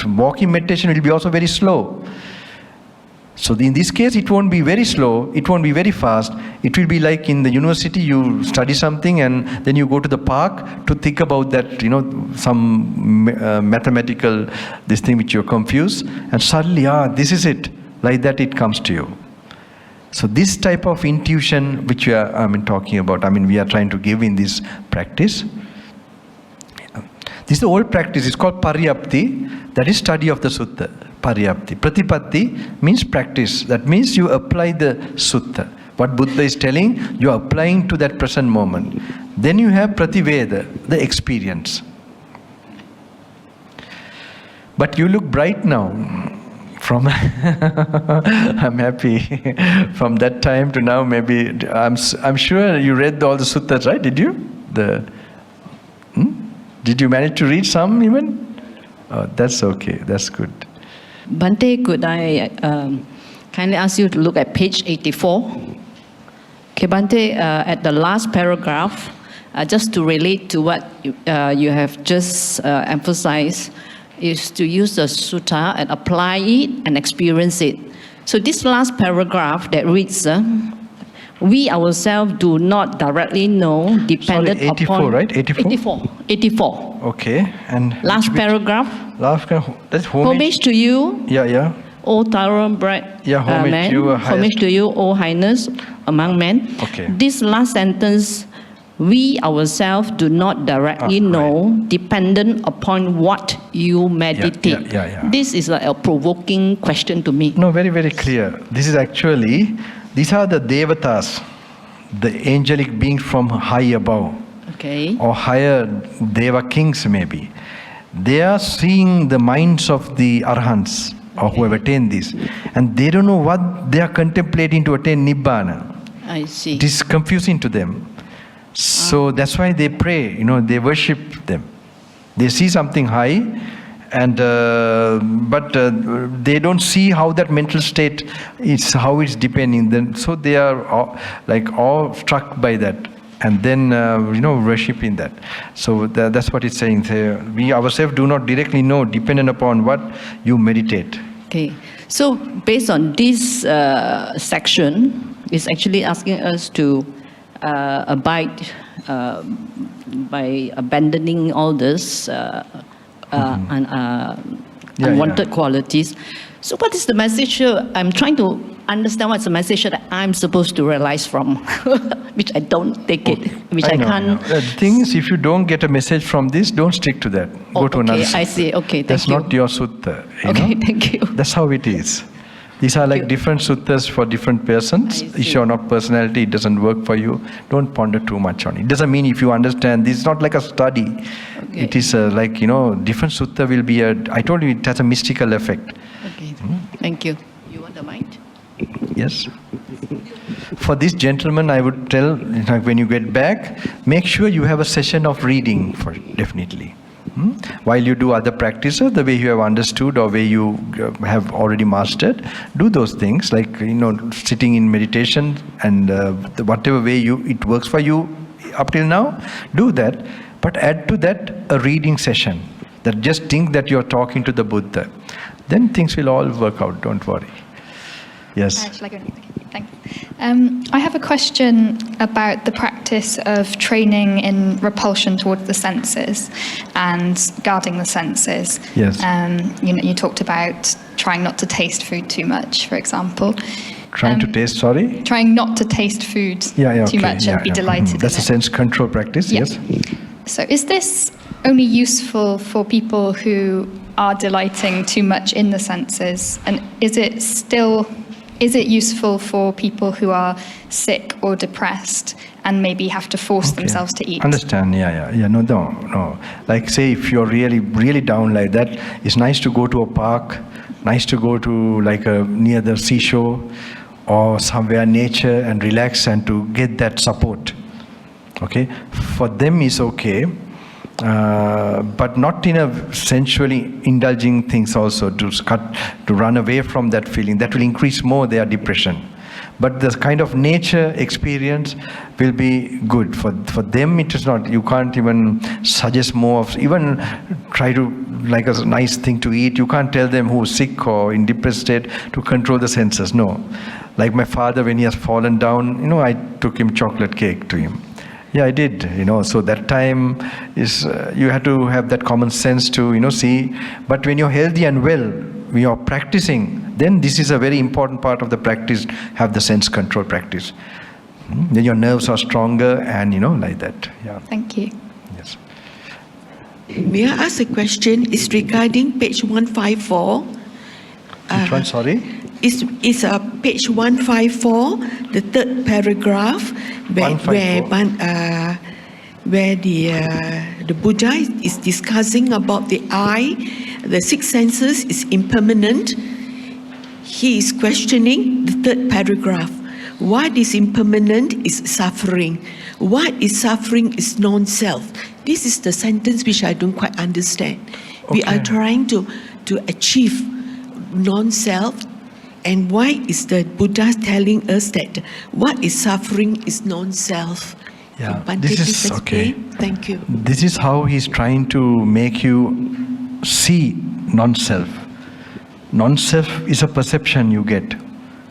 walking meditation will be also very slow. So in this case, it won't be very slow, it won't be very fast. It will be like in the university, you study something and then you go to the park to think about that, some mathematical, this thing which you're confused, and suddenly, this is it. Like that it comes to you. So this type of intuition which we are talking about, we are trying to give in this practice. This is the old practice, it's called Paryapti, that is study of the Sutta. Paryapti. Pratipatti means practice. That means you apply the Sutta. What Buddha is telling, you are applying to that present moment. Then you have Prativeda, the experience. But you look bright now. I'm happy. From that time to now, maybe, I'm sure you read all the suttas, right? Did you? Did you manage to read some even? Oh, that's okay. That's good.
Bhante, could I kindly ask you to look at page 84? Okay, Bhante, at the last paragraph, just to relate to what you have just emphasized, is to use the sutta and apply it and experience it. So this last paragraph that reads, we ourselves do not directly know, dependent
84,
upon...
right? 84?
84.
Okay. And
last paragraph.
Last paragraph. That's
Homage to you,
Yeah.
O thoroughbred
homage
man.
to you,
Homage to you, O highness among men.
Okay.
This last sentence, we ourselves do not directly know, dependent upon what you meditate.
Yeah.
This is a provoking question to me.
No, very, very clear. This is actually, these are the devatas, the angelic beings from high above.
Okay.
Or higher deva kings maybe. They are seeing the minds of the arhants, or who have attained this. And they don't know what they are contemplating to attain Nibbana.
I see.
It is confusing to them. So that's why they pray, they worship them. They see something high, and but they don't see how that mental state is, how it's depending. Then, so they are all struck by that, and then worshiping that. So that's what it's saying. We ourselves do not directly know, dependent upon what you meditate.
Okay. So based on this section, it's actually asking us to abide by abandoning all this unwanted qualities. So what is the message here? I'm trying to understand what's the message that I'm supposed to realize from, which I don't take it, which I can't.
The thing is, if you don't get a message from this, don't stick to that. Go to another sutta.
I see. Okay, thank you.
That's not your sutta.
Okay, thank you.
That's how it is. These are like different suttas for different persons. If you're not personality, it doesn't work for you. Don't ponder too much on it. It doesn't mean if you understand, this is not like a study. Okay. It is different sutta will be I told you it has a mystical effect.
Okay, thank you. You want the mic?
Yes. For this gentleman, I would tell, when you get back, make sure you have a session of reading for definitely. While you do other practices, the way you have understood or way you have already mastered, do those things like sitting in meditation and whatever way it works for you up till now, do that. But add to that a reading session. That just think that you're talking to the Buddha. Then things will all work out. Don't worry. Yes.
Thanks. I have a question about the practice of training in repulsion towards the senses and guarding the senses.
Yes.
You talked about trying not to taste food too much, for example.
Trying to taste, sorry?
Trying not to taste food too much and be delighted.
That's a sense control practice, yes.
So is this only useful for people who are delighting too much in the senses? And is it useful for people who are sick or depressed and maybe have to force themselves to eat?
Understand, no. Like say if you're really, really down like that, it's nice to go to a park, nice to go to near the seashore or somewhere nature and relax and to get that support. Okay? For them it's okay. but not in a sensually indulging things also, to run away from that feeling. That will increase more their depression. But the kind of nature experience will be good. For them it is not. You can't even suggest more of, even try to, like a nice thing to eat. You can't tell them who's sick or in depressed state to control the senses. No. Like my father, when he has fallen down, I took him chocolate cake to him. Yeah, I did, so that time is, you have to have that common sense to, see. But when you're healthy and well, when you're practicing, then this is a very important part of the practice, have the sense control practice. Then your nerves are stronger and, like that. Yeah.
Thank you.
Yes.
May I ask a question? It's regarding page 154.
Which one, sorry?
It's page 154, the third paragraph, where the Buddha is discussing about the eye, the six senses is impermanent. He is questioning the third paragraph. What is impermanent is suffering. What is suffering is non-self. This is the sentence which I don't quite understand. Okay. We are trying to achieve non-self. And why is the Buddha telling us that what is suffering is non-self?
Yeah,
this is okay. Thank you.
This is how he's trying to make you see non-self. Non-self is a perception you get.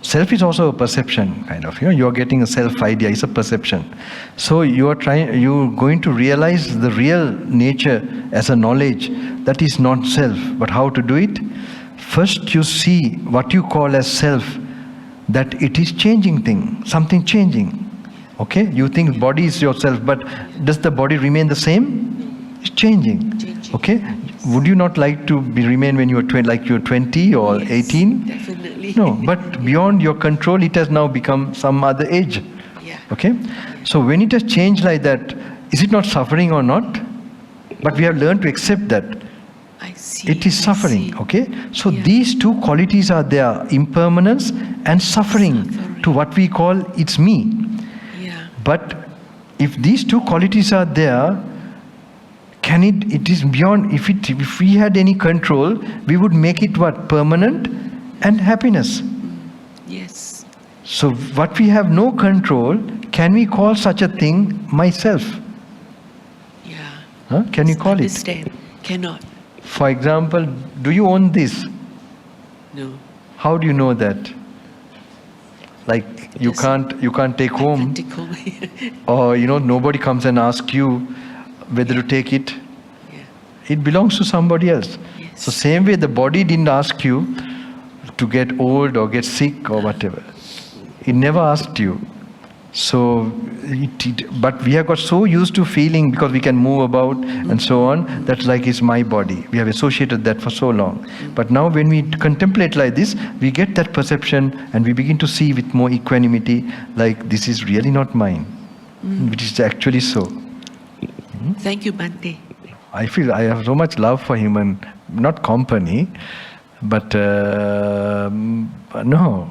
Self is also a perception, kind of. You're getting a self idea. It's a perception. So you're going to realize the real nature as a knowledge that is not self. But how to do it? First, you see what you call as self, that it is changing thing, something changing. Okay? You think body is yourself, but does the body remain the same? It's changing. Okay? Would you not like to remain when you are like you're 20 or 18?
Definitely.
No, but beyond your control, it has now become some other age.
Yeah.
Okay? So when it has changed like that, is it not suffering or not? But we have learned to accept that.
I see.
It is suffering, okay? So these two qualities are there, impermanence and suffering, to what we call it's me.
Yeah.
But if these two qualities are there, it is beyond, if we had any control, we would make it what? Permanent and happiness.
Yes.
So what we have no control, can we call such a thing myself?
Yeah.
Huh? Can you call
Understand.
it?
Cannot.
For example, do you own this?
No.
How do you know that? Like you can't take home,
Take home.
or nobody comes and asks you whether to take it.
Yeah.
It belongs to somebody else.
Yes.
So same way the body didn't ask you to get old or get sick or whatever. It never asked you. So, but we have got so used to feeling, because we can move about and so on, that's like it's my body. We have associated that for so long. But now when we contemplate like this, we get that perception and we begin to see with more equanimity, like this is really not mine, which is actually so.
Thank you, Bhante.
I feel I have so much love for him, and not company, but no.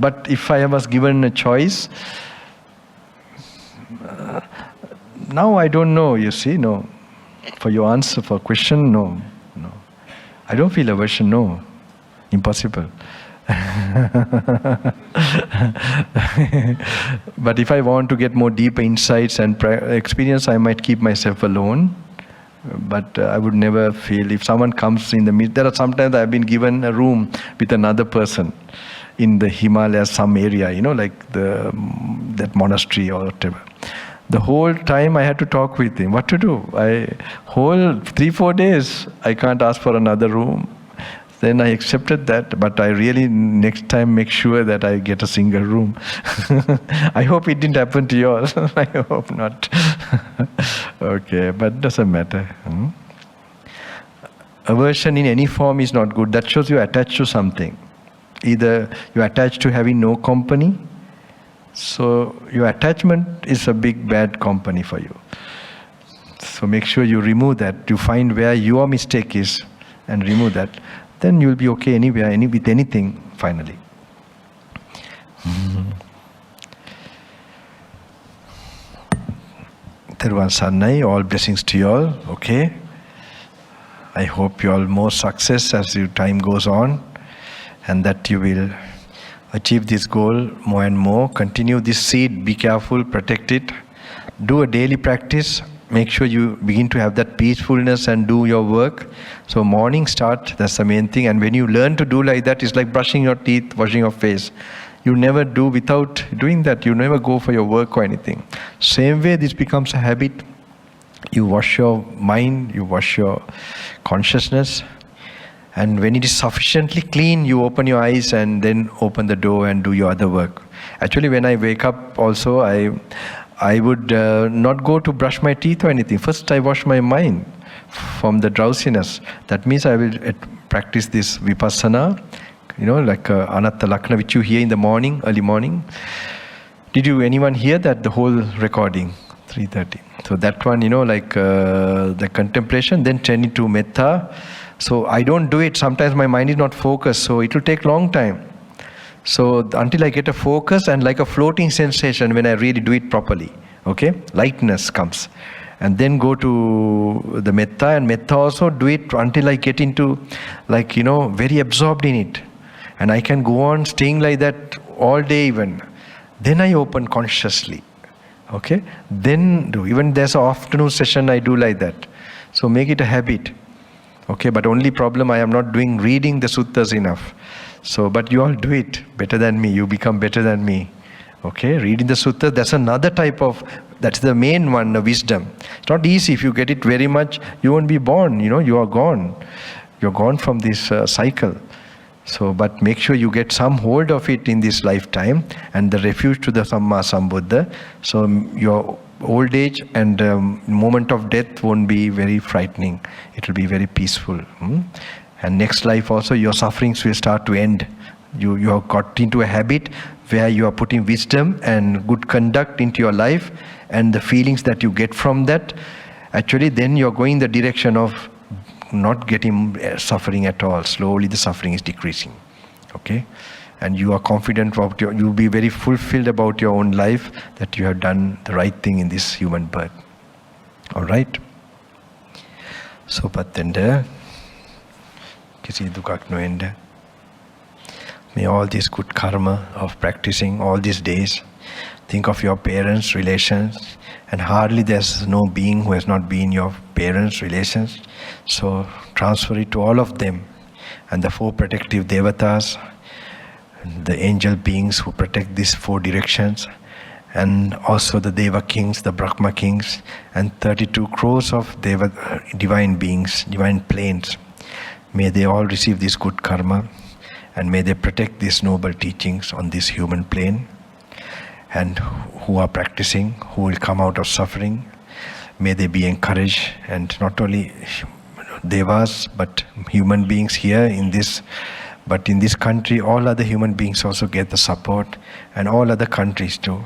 But if I was given a choice, now I don't know, you see, no. For your answer, for question, no. I don't feel aversion, no. Impossible. But if I want to get more deeper insights and experience, I might keep myself alone. But I would never feel, if someone comes in the midst, there are sometimes I've been given a room with another person in the Himalayas, some area, like that monastery or whatever. The whole time I had to talk with him. What to do? Whole 3-4 days, I can't ask for another room. Then I accepted that, but I really next time make sure that I get a single room. I hope it didn't happen to yours. I hope not. Okay, but doesn't matter. Aversion in any form is not good. That shows you're attached to something. Either you're attached to having no company, so your attachment is a big bad company for you. So make sure you remove that. You find where your mistake is and remove that. Then you'll be okay anywhere, with anything, finally. Thero Therwan Sannai, all blessings to you all, okay? I hope you all more success as your time goes on, and that you will achieve this goal more and more. Continue this seed, be careful, protect it. Do a daily practice. Make sure you begin to have that peacefulness and do your work. So morning start, that's the main thing. And when you learn to do like that, it's like brushing your teeth, washing your face. You never do without doing that. You never go for your work or anything. Same way, this becomes a habit. You wash your mind, you wash your consciousness. And when it is sufficiently clean, you open your eyes and then open the door and do your other work. Actually, when I wake up also, I would not go to brush my teeth or anything. First, I wash my mind from the drowsiness. That means I will practice this vipassana, like Anatta Lakkhana, which you hear in the morning, early morning. Did anyone hear that, the whole recording? 3:30. So that one, like the contemplation, then turn it to metta. So I don't do it. Sometimes my mind is not focused, so it will take long time. So until I get a focus and like a floating sensation when I really do it properly, okay? Lightness comes. And then go to the metta, and metta also do it until I get into very absorbed in it. And I can go on staying like that all day even. Then I open consciously, okay? Then do. Even there's an afternoon session I do like that. So make it a habit, okay? But only problem, I am not reading the suttas enough. So, but you all do it better than me. You become better than me. Okay, reading the sutta, that's another type of, that's the main one, the wisdom. It's not easy. If you get it very much, you won't be born, you are gone. You're gone from this cycle. So, but make sure you get some hold of it in this lifetime, and the refuge to the Samma Sambuddha. So, your old age and moment of death won't be very frightening. It will be very peaceful. And next life also, your sufferings will start to end. You have got into a habit where you are putting wisdom and good conduct into your life, and the feelings that you get from that, actually then you are going the direction of not getting suffering at all. Slowly the suffering is decreasing. Okay? And you are confident about you'll be very fulfilled about your own life, that you have done the right thing in this human birth. Alright? So, Patenda. May all this good karma of practicing all these days, think of your parents, relations, and hardly there's no being who has not been your parents, relations. So transfer it to all of them, and the 4 protective devatas, the angel beings who protect these 4 directions, and also the Deva kings, the Brahma kings, and 32 crores of divine beings, divine planes. May they all receive this good karma, and may they protect these noble teachings on this human plane, and who are practicing, who will come out of suffering, may they be encouraged, and not only devas but human beings here in this, but in this country all other human beings also get the support, and all other countries too.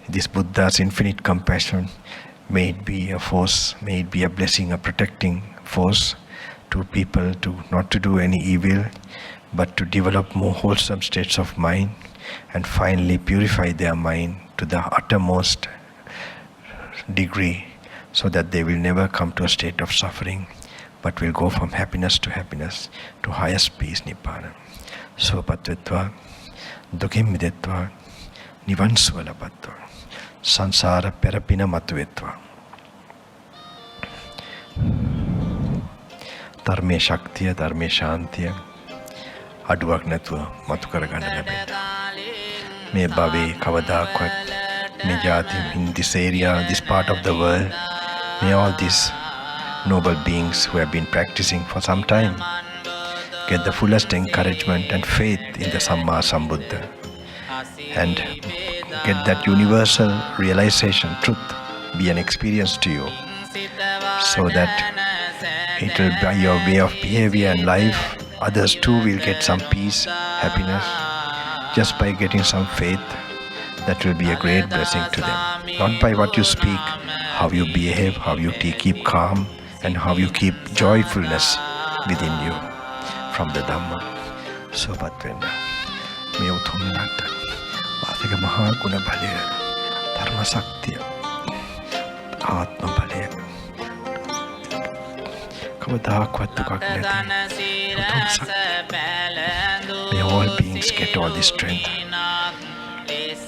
This Buddha's infinite compassion, may it be a force, may it be a blessing, a protecting force to people, to not to do any evil, but to develop more wholesome states of mind, and finally purify their mind to the uttermost degree, so that they will never come to a state of suffering, but will go from happiness to highest peace, Nibbana. So patvetva, dukhim videtva, nivansvala patva, sansara perapina matvetva. Dharme Shaktiya, Dharme Shantiya, අඩුවක් නැතුව මතු කරගන්න ලැබෙන්න. මේ භවයේ කවදාකවත් මේ ජාති in this area, this part of the world, may all these noble beings who have been practicing for some time get the fullest encouragement and faith in the Samma Sambuddha, and get that universal realization, truth, be an experience to you, so that it will by your way of behavior and life, others too will get some peace, happiness, just by getting some faith. That will be a great blessing to them. Not by what you speak, how you behave, how you keep calm, and how you keep joyfulness within you from the Dhamma. So, Patvenna, may uthumnata, Vātika Maha Guna Bhalaya, Dharma Saktiya, Atma Bale. May all beings get all this strength.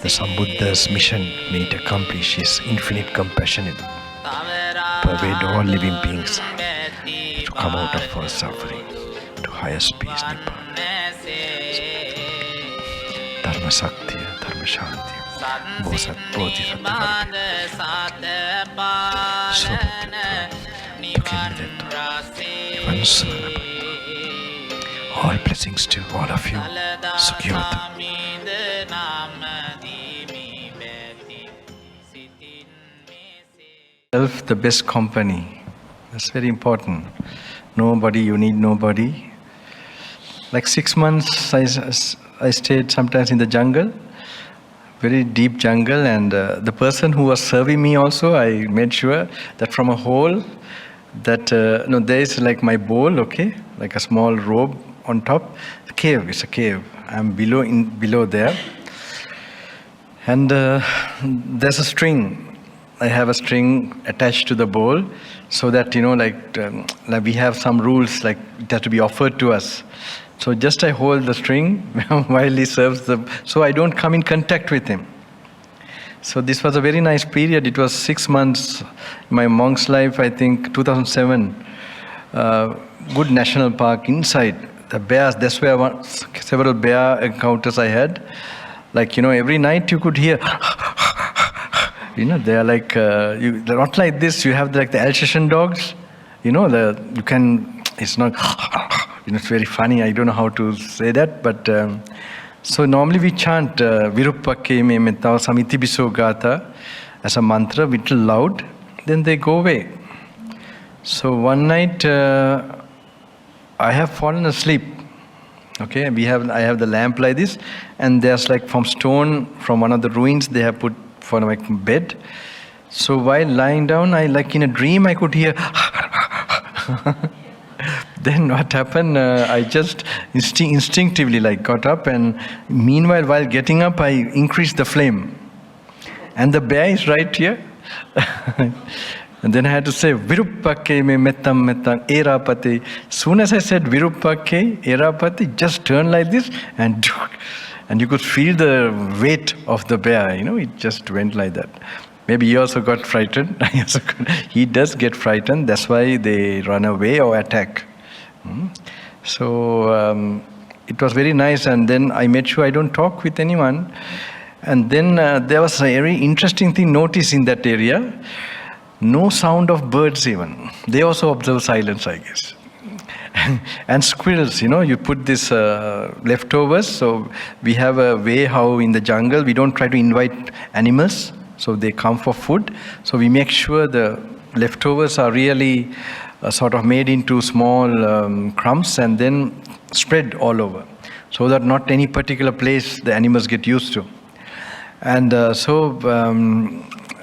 The Sambuddha's mission may it accomplish is infinite compassionate, pervade all living beings to come out of our suffering to highest peace, Nibbana. Dharma Sakti, Dharma Shanti, Bodhisattva, all blessings to all of you. Sukhiyavatu. Self, the best company. That's very important. Nobody, you need nobody. Like 6 months, I stayed sometimes in the jungle, very deep jungle, and the person who was serving me also, I made sure that from a hole, that there is like my bowl, okay, like a small robe on top. Cave, it's a cave. I'm below there, and there's a string. I have a string attached to the bowl, so that like we have some rules, like it has to be offered to us. So just I hold the string while he serves so I don't come in contact with him. So this was a very nice period. It was 6 months, my monk's life, I think 2007. Good national park inside. The bears, that's where several bear encounters I had. Like, every night you could hear, they are like, they're not like this. You have like the Alsatian dogs, it's not, it's very funny. I don't know how to say that, but so normally we chant Virupakke me metta samiti biso gata as a mantra, little loud, then they go away. So one night I have fallen asleep. Okay, I have the lamp like this, and there's like from stone, from one of the ruins they have put for my bed. So while lying down, I like in a dream I could hear. Then what happened? I just instinctively like got up, and meanwhile while getting up, I increased the flame, and the bear is right here. And then I had to say Virupakke me mettam mettam erapati. Soon as I said Virupakke erapati, just turn like this, and you could feel the weight of the bear. It just went like that. Maybe he also got frightened. He does get frightened. That's why they run away or attack. So it was very nice, and then I made sure I don't talk with anyone. And then there was a very interesting thing noticed in that area. No sound of birds even. They also observe silence, I guess. And squirrels, you put this leftovers. So we have a way how in the jungle we don't try to invite animals. So they come for food. So we make sure the leftovers are really sort of made into small crumbs and then spread all over, so that not any particular place the animals get used to. And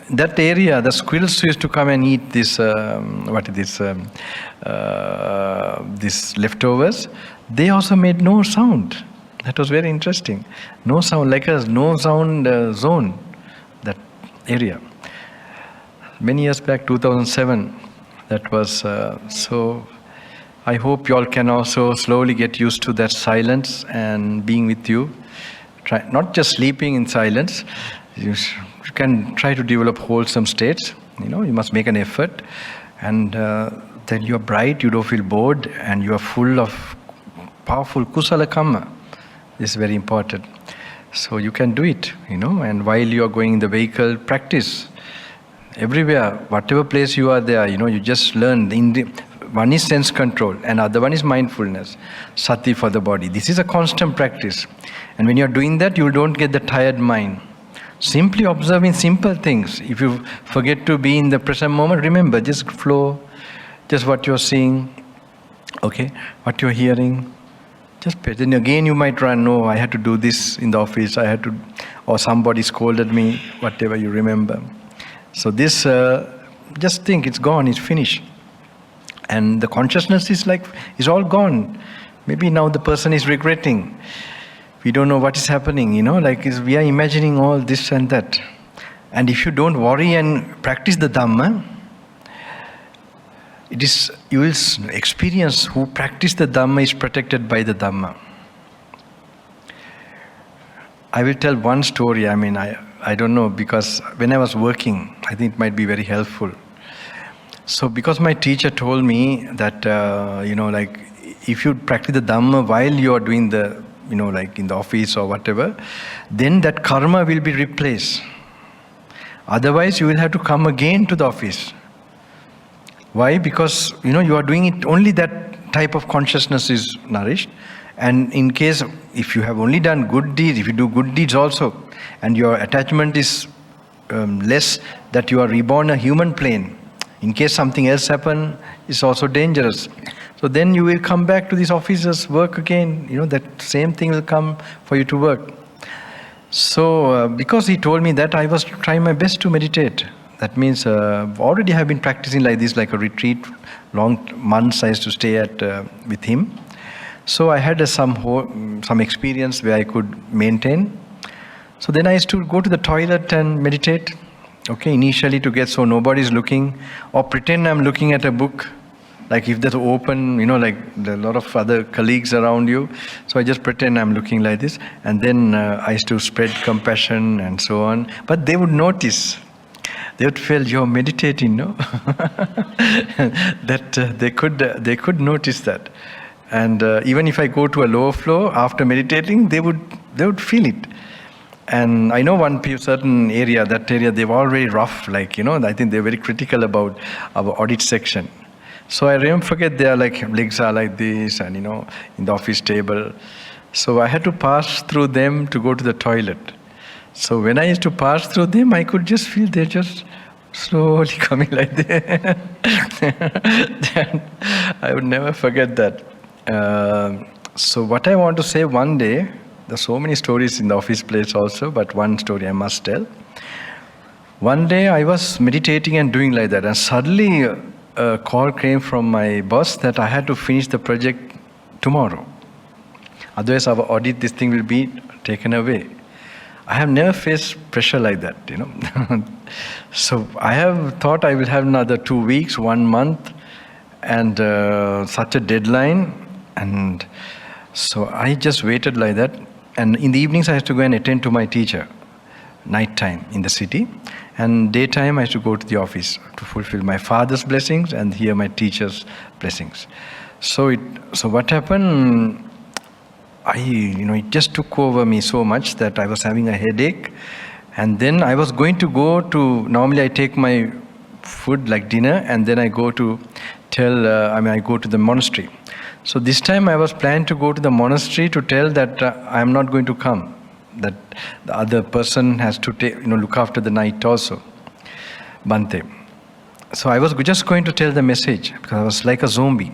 that area, the squirrels used to come and eat this, these leftovers. They also made no sound. That was very interesting. No sound, like a no sound zone, that area. Many years back, 2007, that was, so I hope you all can also slowly get used to that silence and being with you. Try, not just sleeping in silence, you can try to develop wholesome states. You must make an effort, and then you are bright, you don't feel bored, and you are full of powerful kusala karma. This is very important. So you can do it, and while you are going in the vehicle, practice. Everywhere, whatever place you are there, you just learn. One is sense control, and other one is mindfulness, sati for the body. This is a constant practice. And when you're doing that, you don't get the tired mind. Simply observing simple things. If you forget to be in the present moment, remember, just flow, just what you're seeing, okay, what you're hearing. Just pay. Then again you might run, no, I had to do this in the office, or somebody scolded me, whatever you remember. So this, just think, it's gone, it's finished. And the consciousness is all gone. Maybe now the person is regretting. We don't know what is happening, we are imagining all this and that. And if you don't worry and practice the Dhamma, it is, you will experience who practice the Dhamma is protected by the Dhamma. I will tell one story. I don't know, because when I was working, I think it might be very helpful. So because my teacher told me that, if you practice the Dhamma while you are doing the, like in the office or whatever, then that karma will be replaced. Otherwise, you will have to come again to the office. Why? Because, you are doing it, only that type of consciousness is nourished. And in case, if you have only done good deeds, if you do good deeds also, and your attachment is less, that you are reborn a human plane, in case something else happen, it's also dangerous. So then you will come back to these offices, work again, that same thing will come for you to work. So because he told me that, I was trying my best to meditate. That means already have been practicing like this, like a retreat, long months I used to stay at with him. So I had some experience where I could maintain. So then I used to go to the toilet and meditate. Okay, initially to get so nobody's looking, or pretend I'm looking at a book. Like if that's open, like there are a lot of other colleagues around you. So I just pretend I'm looking like this. And then I used to spread compassion and so on. But they would notice. They would feel you're meditating, no? That they could notice that. And even if I go to a lower floor after meditating, they would feel it. And I know one certain area, that area, they're all very rough, I think they're very critical about our audit section. So I never forget, their legs are like this, and in the office table. So I had to pass through them to go to the toilet. So when I used to pass through them, I could just feel they're just slowly coming like that. I would never forget that. So what I want to say, one day, there's so many stories in the office place also, but one story I must tell. One day I was meditating and doing like that, and suddenly a call came from my boss that I had to finish the project tomorrow. Otherwise our audit, this thing will be taken away. I have never faced pressure like that, So I have thought I will have another 2 weeks, 1 month, and such a deadline. And so I just waited like that. And in the evenings I had to go and attend to my teacher, night time in the city. And daytime I had to go to the office to fulfill my father's blessings and hear my teacher's blessings. So what happened, it just took over me so much that I was having a headache. And then I was going to go to, normally I take my food like dinner, and then I go to I go to the monastery. So this time I was planning to go to the monastery to tell that I am not going to come, that the other person has to look after the night also, Bhante. So I was just going to tell the message, because I was like a zombie,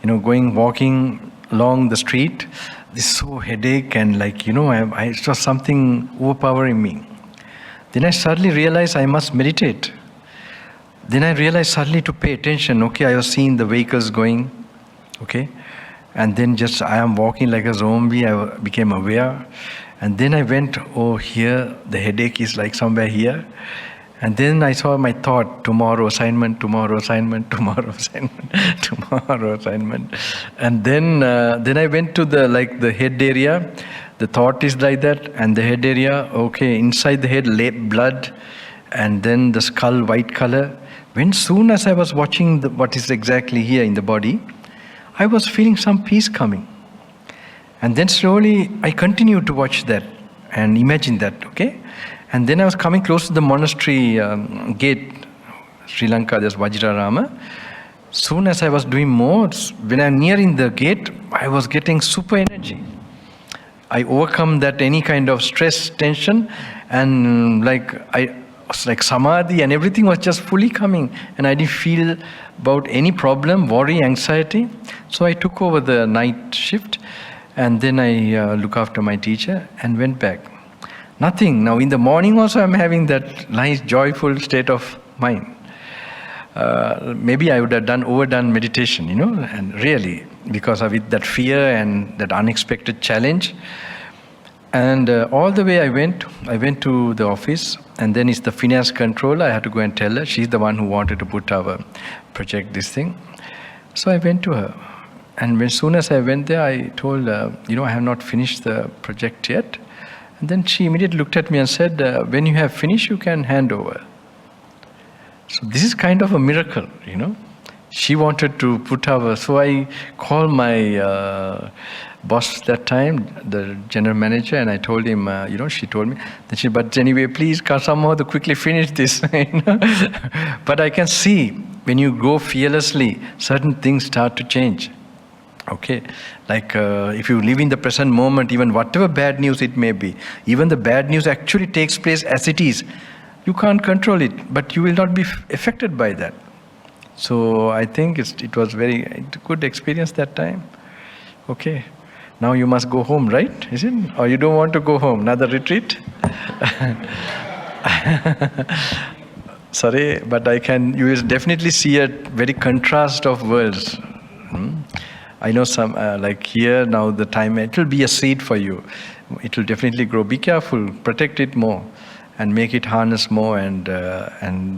walking along the street, this so headache, and I saw something overpowering me. Then I suddenly realized I must meditate. Then I realized suddenly to pay attention. Okay, I was seeing the vehicles going. Okay, and then just I am walking like a zombie. I became aware, and then I went, oh, here the headache is like somewhere here, and then I saw my thought: tomorrow assignment, tomorrow assignment, tomorrow assignment, tomorrow assignment, and then I went to the head area. The thought is like that, and the head area. Okay, inside the head, blood, and then the skull, white color. When soon as I was watching what is exactly here in the body, I was feeling some peace coming. And then slowly I continued to watch that and imagine that, okay? And then I was coming close to the monastery gate, Sri Lanka, there's Vajrarama. Soon as I was doing more, when I'm nearing the gate, I was getting super energy. I overcome that any kind of stress, tension, and like samadhi, and everything was just fully coming, and I didn't feel about any problem, worry, anxiety. So I took over the night shift, and then I look after my teacher and went back. Nothing. Now in the morning also I'm having that nice joyful state of mind. Maybe I would have overdone meditation, and really, because of it, that fear and that unexpected challenge. And all the way I went to the office, and then it's the finance controller. I had to go and tell her. She's the one who wanted to put our project, this thing. So I went to her. And as soon as I went there, I told her, I have not finished the project yet. And then she immediately looked at me and said, when you have finished, you can hand over. So this is kind of a miracle, She wanted to put our... So I called my boss that time, the general manager, and I told him, she told me, but anyway, please somehow to quickly finish this. But I can see, when you go fearlessly, certain things start to change. Okay, like if you live in the present moment, even whatever bad news it may be, even the bad news actually takes place as it is. You can't control it, but you will not be affected by that. So I think it was very good experience that time. Okay, now you must go home, right? Is it? Or you don't want to go home? Another retreat? Sorry, but you will definitely see a very contrast of worlds. I know some, like here now the time, it will be a seed for you. It will definitely grow. Be careful, protect it more and make it harness more, and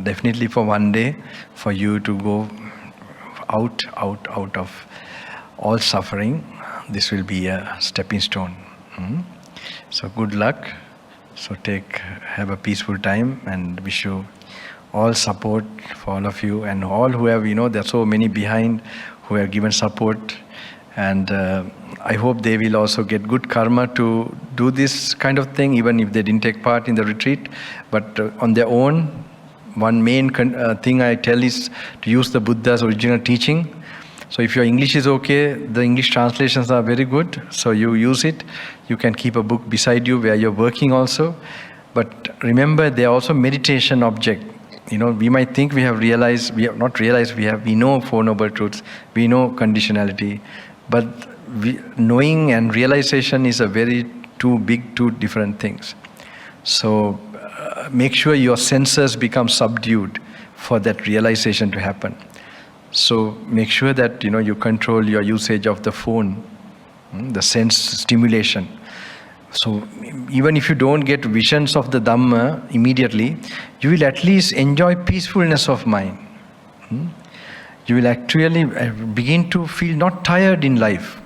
definitely for one day for you to go out of all suffering. This will be a stepping stone. So good luck. So have a peaceful time, and wish you all support for all of you, and all who have, there are so many behind who have given support. And I hope they will also get good karma to do this kind of thing, even if they didn't take part in the retreat. But on their own, one main thing I tell is to use the Buddha's original teaching. So if your English is okay, the English translations are very good. So you use it. You can keep a book beside you where you're working also. But remember, they are also meditation object. We might think we have realized, we have not realized, we know Four Noble Truths, we know conditionality, but knowing and realization is two different things. So make sure your senses become subdued for that realization to happen. So make sure that you control your usage of the phone, the sense stimulation. So even if you don't get visions of the Dhamma immediately, you will at least enjoy peacefulness of mind. You will actually begin to feel not tired in life.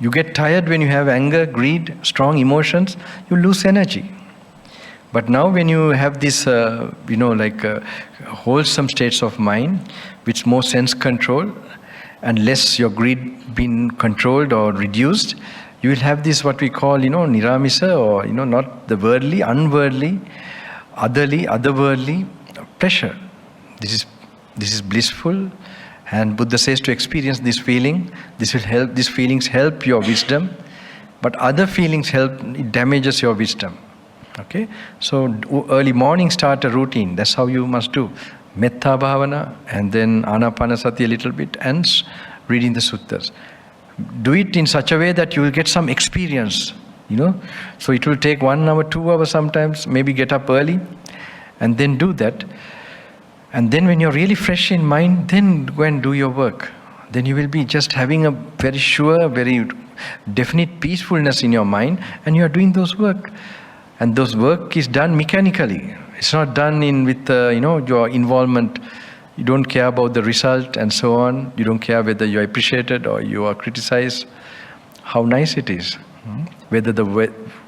You get tired when you have anger, greed, strong emotions, you lose energy. But now when you have this, wholesome states of mind, with more sense control, and less your greed being controlled or reduced, you will have this what we call, niramisa, or, not the worldly, unworldly, otherworldly pleasure. This is blissful, and Buddha says to experience this feeling. This will help. These feelings help your wisdom, but other feelings it damages your wisdom. Okay, so early morning start a routine. That's how you must do. Metta bhavana, and then anapanasati a little bit, and reading the suttas. Do it in such a way that you will get some experience, So it will take 1 hour, 2 hours sometimes, maybe get up early, and then do that. And then when you're really fresh in mind, then go and do your work. Then you will be just having a very sure, very definite peacefulness in your mind, and you are doing those work. And those work is done mechanically. It's not done with your involvement. You don't care about the result and so on. You don't care whether you are appreciated or you are criticized. How nice it is. Whether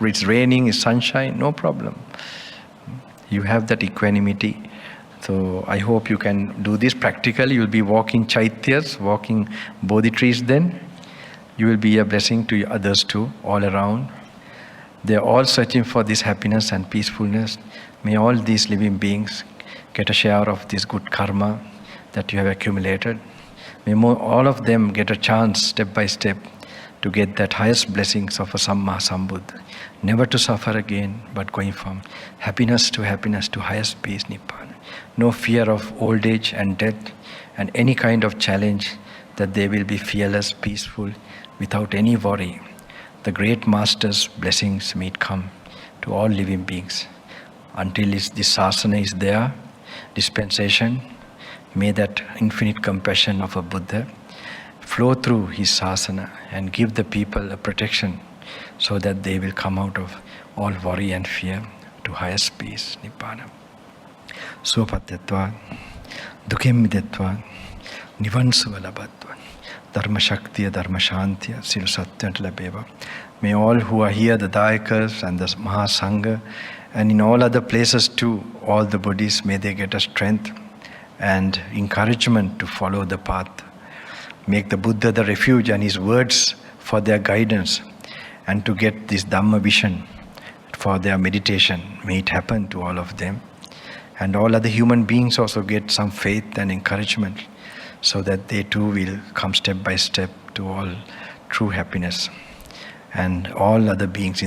it's raining, it's sunshine, no problem. You have that equanimity. So I hope you can do this practically. You'll be walking chaityas, walking bodhi trees then. You will be a blessing to others too, all around. They are all searching for this happiness and peacefulness. May all these living beings get a share of this good karma that you have accumulated. May all of them get a chance, step by step, to get that highest blessings of a Samma Sambuddha. Never to suffer again, but going from happiness to highest peace, Nibbana. No fear of old age and death and any kind of challenge, that they will be fearless, peaceful, without any worry. The great Master's blessings may come to all living beings. Until this sasana is there, dispensation, may that infinite compassion of a Buddha flow through his sasana and give the people a protection so that they will come out of all worry and fear to highest peace, Nibbana. Supatyatva, dukhim midetva, nivan suvalabhatva, dharma shaktiya, dharma shantiya, sila satya labeva. May all who are here, the Dayakas and the Maha Sangha, and in all other places too, all the Buddhists, may they get a strength and encouragement to follow the path. Make the Buddha the refuge and his words for their guidance, and to get this Dhamma vision for their meditation. May it happen to all of them. And all other human beings also get some faith and encouragement, so that they too will come step by step to all true happiness. And all other beings,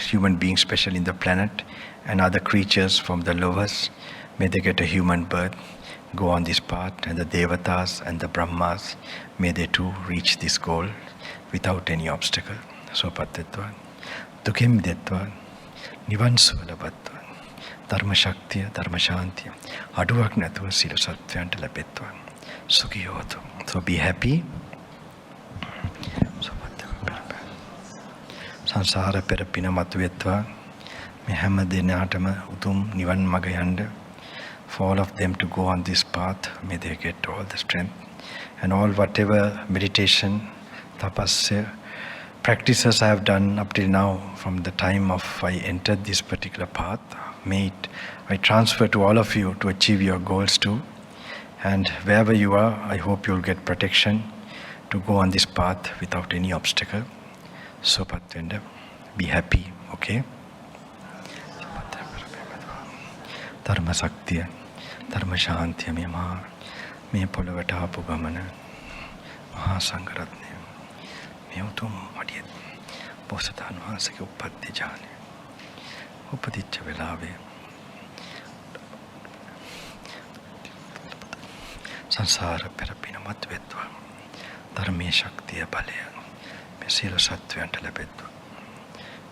human beings especially in the planet, and other creatures from the lowest, may they get a human birth, go on this path, and the Devatas and the Brahmas, may they too reach this goal without any obstacle. Sopatyatva, dukhim detva, nivan suvalabhatva, dharma shaktiya, dharma shantiya, aduak natva, sila satyanta labetva, sukhi hotu. So be happy. Sansara perapina matvetva, may හැම දිනටම උතුම් නිවන් මඟ යන්න. For all of them to go on this path, may they get all the strength. And all whatever meditation, tapasya, practices I have done up till now, from the time of I entered this particular path, may it, I transfer to all of you to achieve your goals too. And wherever you are, I hope you'll get protection to go on this path without any obstacle. So, Patvenda, be happy, okay? Dharma Saktiya, Dharma Shantiya, me Maha, me Polavata Pugamana, Maha Sangaratne, me Utum Madhyat, Bosatan Vasaki Upatti Jane, Upadicha Velave, Sansara Perapina Matvetva, Dharme Shaktiya Balaya, me Sila Satya Antalabetva,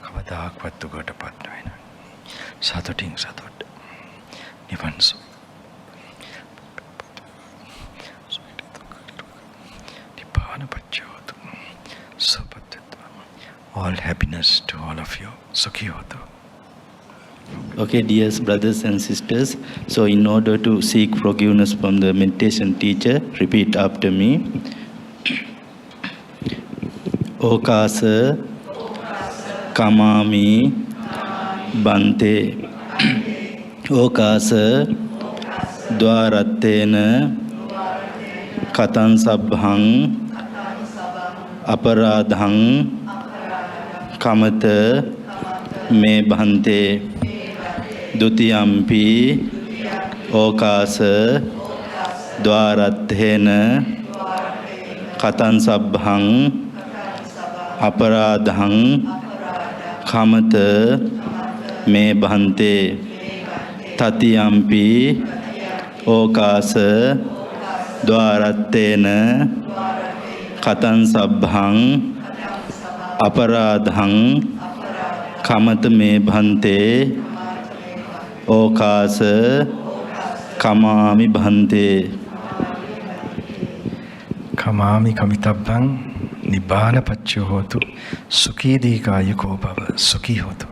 Kavadak Vatugota Patnavina, Satuting Satut. Nivansu. All happiness to all of you. Sukhi hotu.
Okay, dear brothers and sisters, so in order to seek forgiveness from the meditation teacher, repeat after me. Okasa Kamami Bhante Okasa Dwaratena Katan Sabhang Aparadhang Kamata Me Bhante Dutiyampi Okasa Dwaratena Katan Sabhang Aparadhang Kamata Me Bhante Tatiyampi Okasa Dwaratena Katan Sabhang Aparadhang Kamata Me Bhante Okasa Kamami Bhante
Kamami Kamitabhang Nibbana Pacho Hotu Sukhi Dika Yuko Baba Sukhi Hotu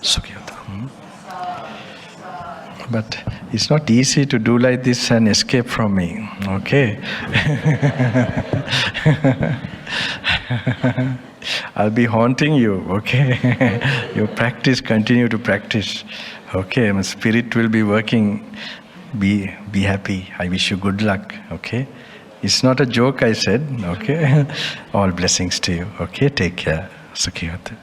Sukhi Hotu. But it's not easy to do like this and escape from me, okay? I'll be haunting you, okay? You practice, continue to practice, okay? My spirit will be working. Be happy. I wish you good luck, okay? It's not a joke, I said, okay? All blessings to you, okay? Take care. Sukhi hotu.